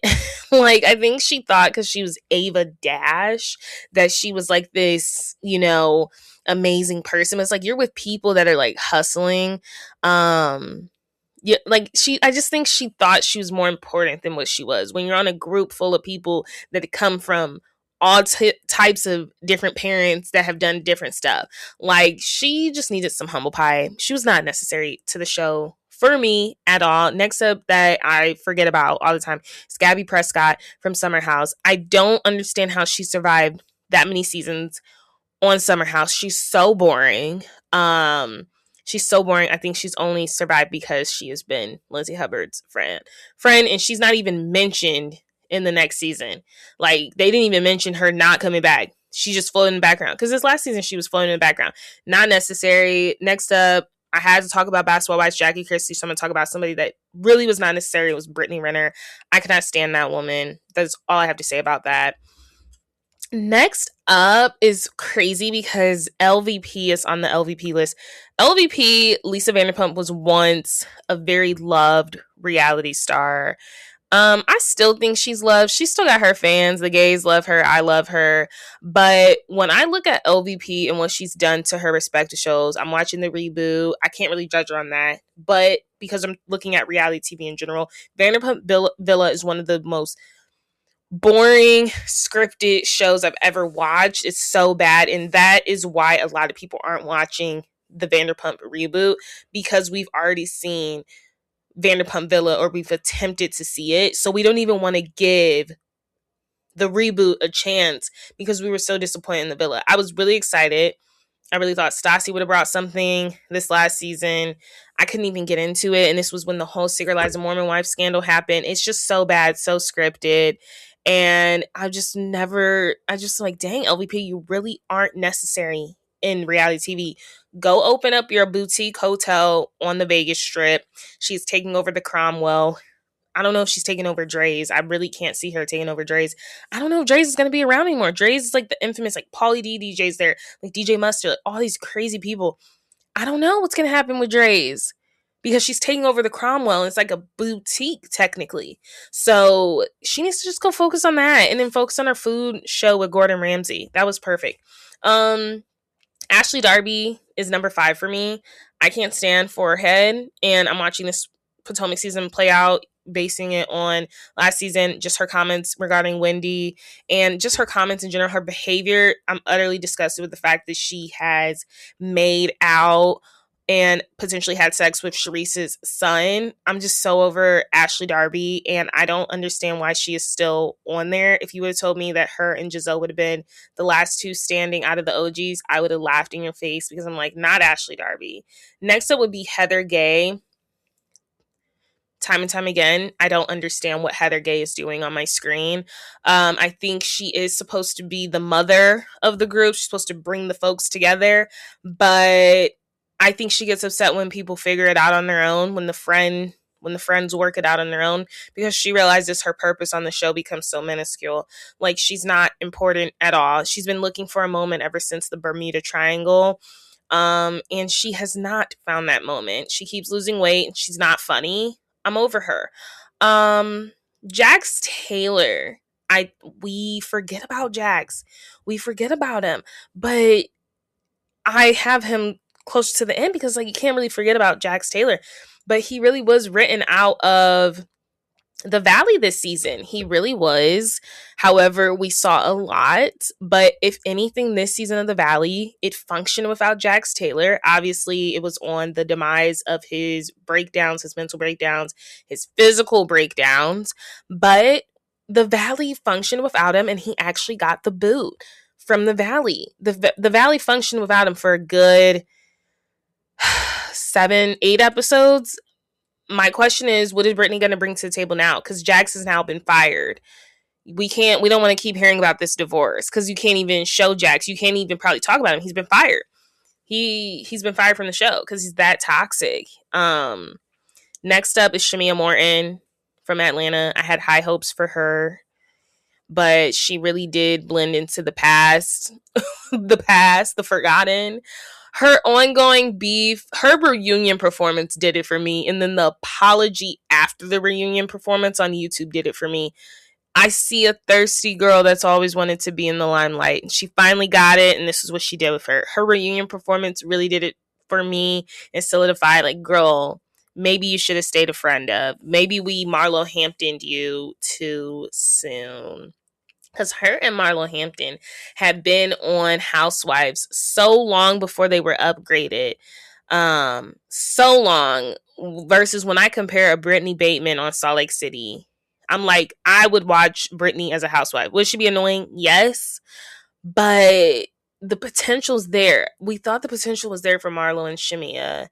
like, I think she thought because she was Ava Dash that she was like this, you know, amazing person. It's like, you're with people that are like hustling. Yeah, like, I just think she thought she was more important than what she was. When you're on a group full of people that come from all types of different parents that have done different stuff, like, she just needed some humble pie. She was not necessary to the show for me at all. Next up that I forget about all the time is Gabby Prescott from Summer House. I don't understand how she survived that many seasons on Summer House. She's so boring. She's so boring. I think she's only survived because she has been Lindsay Hubbard's friend, and she's not even mentioned in the next season. Like, they didn't even mention her not coming back. She just floated in the background. Because this last season, she was floating in the background. Not necessary. Next up, I had to talk about Basketball Wives Jackie Christie, so I'm going to talk about somebody that really was not necessary. It was Brittany Renner. I cannot stand that woman. That's all I have to say about that. Next up is crazy because LVP is on the LVP list. LVP, Lisa Vanderpump, was once a very loved reality star. I still think she's loved. She's still got her fans. The gays love her. I love her. But when I look at LVP and what she's done to her respective shows, I'm watching the reboot. I can't really judge her on that. But because I'm looking at reality TV in general, Vanderpump Villa is one of the most boring scripted shows I've ever watched. It's so bad. And that is why a lot of people aren't watching the Vanderpump reboot, because we've already seen Vanderpump Villa, or we've attempted to see it. So we don't even want to give the reboot a chance because we were so disappointed in the Villa. I was really excited I really thought Stassi would have brought something this last season. I couldn't even get into it. And this was when the whole Secret Lives of Mormon Wife scandal happened. It's just so bad, so scripted. And I just like, dang, LVP, you really aren't necessary in reality TV. Go open up your boutique hotel on the Vegas Strip. She's taking over the Cromwell. I don't know if she's taking over Dre's. I really can't see her taking over Dre's. I don't know if Dre's is going to be around anymore. Dre's is like the infamous, like Pauly D DJs there, like DJ Mustard, like, all these crazy people. I don't know what's going to happen with Dre's because she's taking over the Cromwell. And it's like a boutique, technically. So she needs to just go focus on that and then focus on her food show with Gordon Ramsay. That was perfect. Ashley Darby is number 5 for me. I can't stand Forehead, and I'm watching this Potomac season play out, basing it on last season, just her comments regarding Wendy and just her comments in general, her behavior. I'm utterly disgusted with the fact that she has made out and potentially had sex with Sharice's son. I'm just so over Ashley Darby, and I don't understand why she is still on there. If you would have told me that her and Giselle would have been the last 2 standing out of the OGs, I would have laughed in your face because I'm like, not Ashley Darby. Next up would be Heather Gay. Time and time again, I don't understand what Heather Gay is doing on my screen. I think she is supposed to be the mother of the group. She's supposed to bring the folks together, but I think she gets upset when people figure it out on their own, when the friends work it out on their own, because she realizes her purpose on the show becomes so minuscule. Like, she's not important at all. She's been looking for a moment ever since the Bermuda Triangle. And she has not found that moment. She keeps losing weight and she's not funny. I'm over her. Jax Taylor. We forget about Jax. We forget about him. But I have him close to the end because, like, you can't really forget about Jax Taylor. But he really was written out of the Valley this season. He really was. However, we saw a lot, but if anything, this season of the Valley, it functioned without Jax Taylor. Obviously, it was on the demise of his breakdowns, his mental breakdowns, his physical breakdowns, but the Valley functioned without him, and he actually got the boot from the Valley. The Valley functioned without him for a good 7-8 episodes. My question is, what is Brittany going to bring to the table now? Because Jax has now been fired. We don't want to keep hearing about this divorce because you can't even show Jax. You can't even probably talk about him. He's been fired. He's been fired from the show because he's that toxic. Next up is Shamia Morton from Atlanta. I had high hopes for her, but she really did blend into the past, the forgotten. Her ongoing beef, her reunion performance did it for me. And then the apology after the reunion performance on YouTube did it for me. I see a thirsty girl that's always wanted to be in the limelight. And she finally got it. And this is what she did with her. Her reunion performance really did it for me and solidified, like, girl, maybe you should have stayed a friend of. Maybe we Marlo Hamptoned you too soon. Because her and Marlo Hampton had been on Housewives so long before they were upgraded. So long. Versus when I compare a Brittany Bateman on Salt Lake City, I'm like, I would watch Brittany as a housewife. Would she be annoying? Yes. But the potential's there. We thought the potential was there for Marlo and Shamia.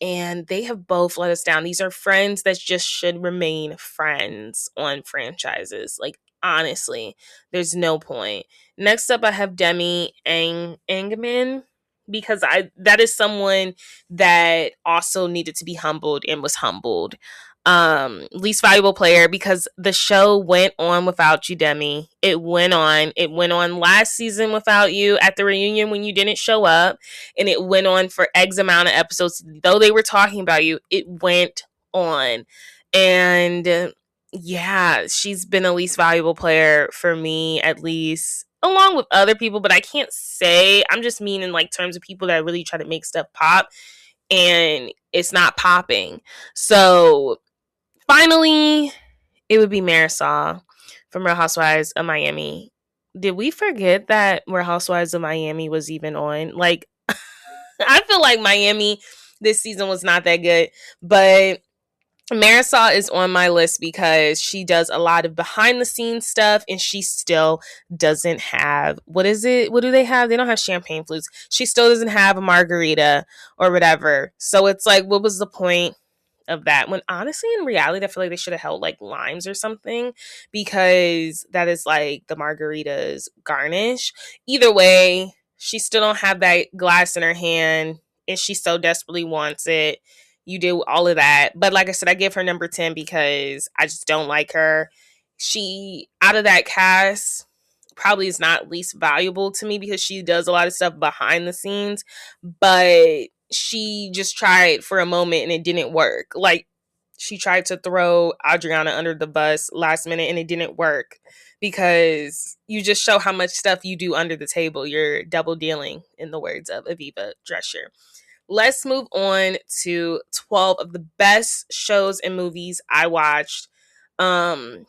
And they have both let us down. These are friends that just should remain friends on franchises. Like, honestly, there's no point. Next up, I have Demi Engman, because that is someone that also needed to be humbled and was humbled. Least valuable player, because the show went on without you, Demi. It went on last season without you at the reunion when you didn't show up, and it went on for X amount of episodes. Though they were talking about you, it went on. And yeah, she's been a least valuable player for me, at least, along with other people, but I can't say. I'm just meaning, like, terms of people that really try to make stuff pop, and it's not popping. So finally, it would be Marisol from Real Housewives of Miami. Did we forget that Real Housewives of Miami was even on? Like, I feel like Miami this season was not that good, but Marisol is on my list because she does a lot of behind the scenes stuff and she still doesn't have, what is it? What do they have? They don't have champagne flutes. She still doesn't have a margarita or whatever. So it's like, what was the point of that? When honestly, in reality, I feel like they should have held like limes or something because that is like the margarita's garnish. Either way, she still don't have that glass in her hand and she so desperately wants it. You do all of that. But like I said, I give her number 10 because I just don't like her. She, out of that cast, probably is not least valuable to me because she does a lot of stuff behind the scenes, but she just tried for a moment and it didn't work. Like, she tried to throw Adriana under the bus last minute and it didn't work because you just show how much stuff you do under the table. You're double dealing, in the words of Aviva Drescher. Let's move on to 12 of the best shows and movies I watched of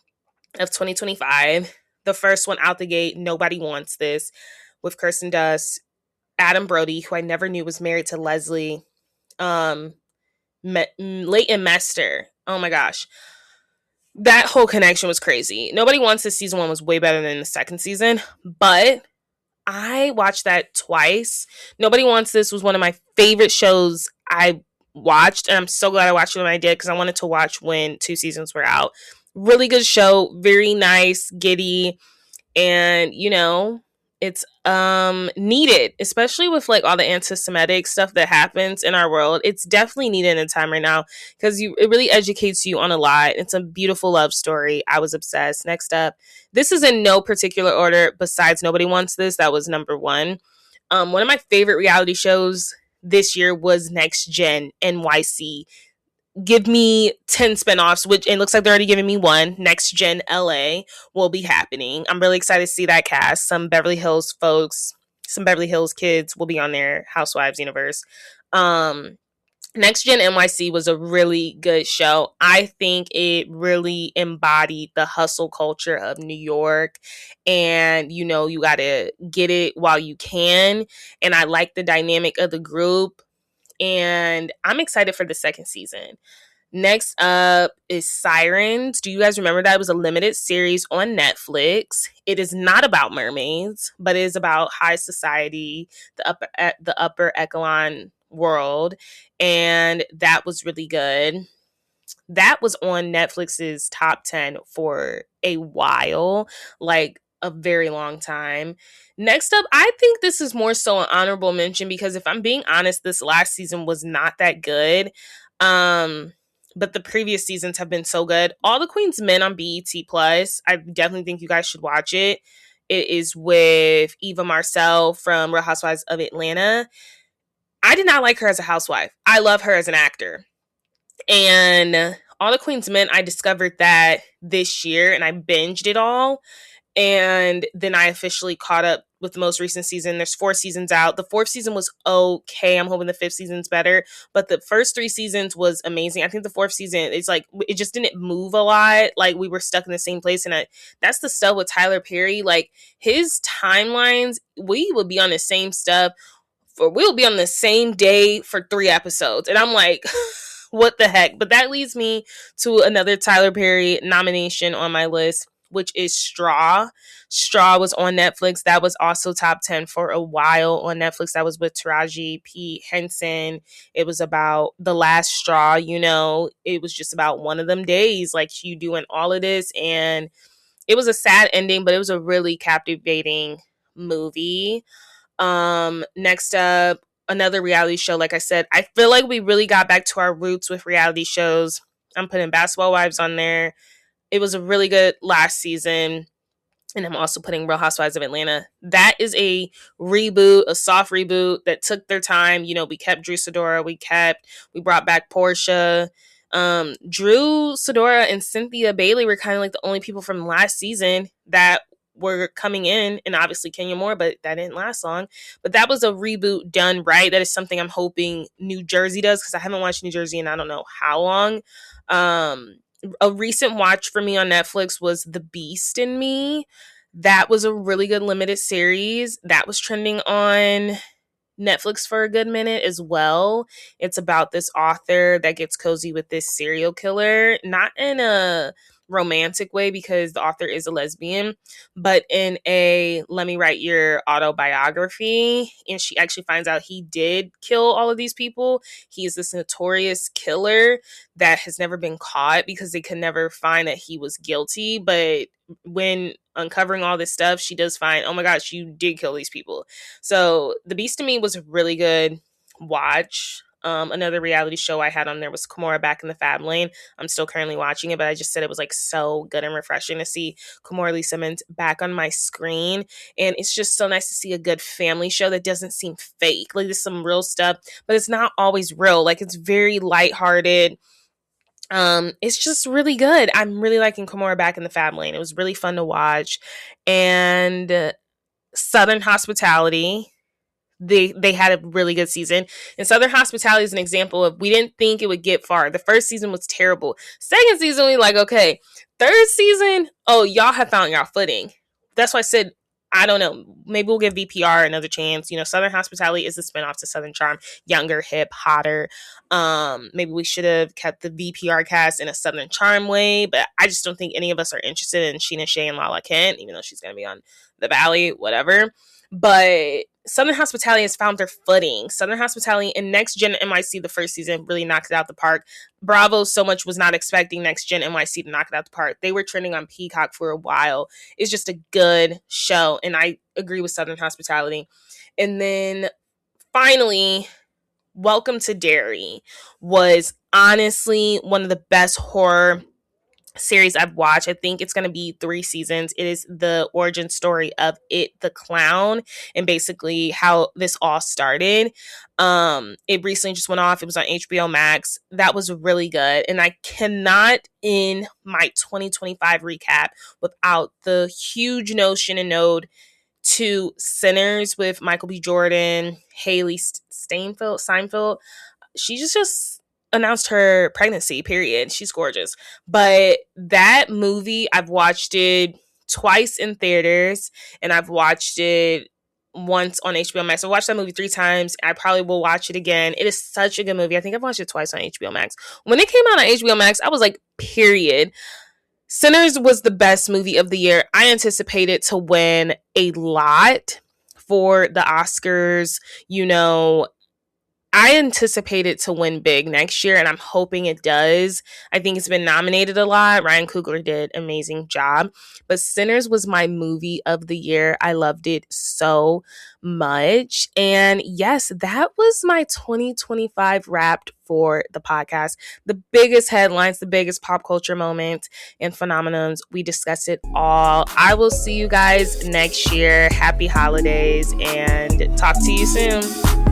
2025. The first one out the gate, Nobody Wants This, with Kirsten Dunst, Adam Brody, who I never knew was married to Leslie, Leighton Meester. Oh my gosh. That whole connection was crazy. Nobody Wants This season 1 was way better than the second season, but I watched that twice. Nobody Wants This was one of my favorite shows I watched, and I'm so glad I watched it when I did because I wanted to watch when 2 seasons were out. Really good show, very nice, giddy, and it's needed, especially with like all the anti-Semitic stuff that happens in our world. It's definitely needed in time right now because it really educates you on a lot. It's a beautiful love story. I was obsessed. Next up, this is in no particular order besides Nobody Wants This. That was number 1. One of my favorite reality shows this year was Next Gen NYC. Give me 10 spinoffs, which it looks like they're already giving me one. Next Gen LA will be happening. I'm really excited to see that cast. Some Beverly Hills folks, some Beverly Hills kids will be on their Housewives universe. Next Gen NYC was a really good show. I think it really embodied the hustle culture of New York. And, you got to get it while you can. And I like the dynamic of the group. And I'm excited for the second season. Next up is Sirens. Do you guys remember that? It was a limited series on Netflix. It is not about mermaids, but it is about high society, the upper echelon world, and that was really good. That was on Netflix's top 10 for a while, like a very long time. Next up, I think this is more so an honorable mention because if I'm being honest, this last season was not that good. But the previous seasons have been so good. All the Queen's Men on BET Plus. I definitely think you guys should watch it. It is with Eva Marcel from Real Housewives of Atlanta. I did not like her as a housewife. I love her as an actor. And All the Queen's Men, I discovered that this year and I binged it all. And then I officially caught up with the most recent season. There's 4 seasons out. The 4th season was okay. I'm hoping the 5th season's better. But the first 3 seasons was amazing. I think the 4th season, it's like, it just didn't move a lot. Like, we were stuck in the same place. And that's the stuff with Tyler Perry. Like, his timelines, we would be on the same stuff. We'll be on the same day for 3 episodes. And I'm like... what the heck? But that leads me to another Tyler Perry nomination on my list, which is Straw. Straw was on Netflix. That was also top 10 for a while on Netflix. That was with Taraji P. Henson. It was about the last straw, It was just about one of them days, like you doing all of this. And it was a sad ending, but it was a really captivating movie. Next up, another reality show. Like I said, I feel like we really got back to our roots with reality shows. I'm putting Basketball Wives on there. It was a really good last season. And I'm also putting Real Housewives of Atlanta. That is a reboot, a soft reboot that took their time. We kept Drew Sidora. We brought back Portia. Drew Sidora and Cynthia Bailey were kind of like the only people from last season that were coming in, and obviously Kenya Moore, but that didn't last long. But that was a reboot done right. That is something I'm hoping New Jersey does, because I haven't watched New Jersey in I don't know how long. A recent watch for me on Netflix was The Beast in Me. That was a really good limited series. That was trending on Netflix for a good minute as well. It's about this author that gets cozy with this serial killer, not in a romantic way because the author is a lesbian, but in a let me write your autobiography. And she actually finds out he did kill all of these people. He is this notorious killer that has never been caught because they could never find that he was guilty. But when uncovering all this stuff, she does find, oh my gosh, you did kill these people. So The Beast to me was a really good watch. Another reality show I had on there was Kimora Back in the Fab Lane. I'm still currently watching it, but I just said it was like so good and refreshing to see Kimora Lee Simmons back on my screen. And it's just so nice to see a good family show that doesn't seem fake. Like there's some real stuff, but it's not always real. Like it's very lighthearted. It's just really good. I'm really liking Kimora Back in the Fab Lane. It was really fun to watch. And Southern Hospitality, they had a really good season. And Southern Hospitality is an example of we didn't think it would get far. The first season was terrible. Second season, we like, okay. Third season, oh, y'all have found y'all footing. That's why I said, I don't know. Maybe we'll give VPR another chance. You know, Southern Hospitality is a spinoff to Southern Charm. Younger, hip, hotter. Maybe we should have kept the VPR cast in a Southern Charm way, but I just don't think any of us are interested in Sheena Shea and Lala Kent, even though she's going to be on The Valley, whatever. But Southern Hospitality has found their footing. Southern Hospitality and Next Gen NYC, the first season, really knocked it out the park. Bravo so much was not expecting Next Gen NYC to knock it out the park. They were trending on Peacock for a while. It's just a good show, and I agree with Southern Hospitality. And then finally, Welcome to Derry was honestly one of the best horror series I've watched. I think it's going to be 3 seasons. It is the origin story of It the Clown and basically how this all started. It recently just went off. It was on HBO Max. That was really good. And I cannot end my 2025 recap without the huge notion and node to Sinners with Michael B. Jordan, Haley Steinfeld. She just announced her pregnancy, period. She's gorgeous. But that movie, I've watched it twice in theaters and I've watched it once on HBO Max. I watched that movie 3 times. I probably will watch it again. It is such a good movie. I think I've watched it twice on HBO Max. When it came out on HBO Max, I was like, period. Sinners was the best movie of the year. I anticipated to win a lot for the Oscars. You know, I anticipated to win big next year, and I'm hoping it does. I think it's been nominated a lot. Ryan Coogler did an amazing job. But Sinners was my movie of the year. I loved it so much. And yes, that was my 2025 wrapped for the podcast. The biggest headlines, the biggest pop culture moments and phenomenons. We discussed it all. I will see you guys next year. Happy holidays and talk to you soon.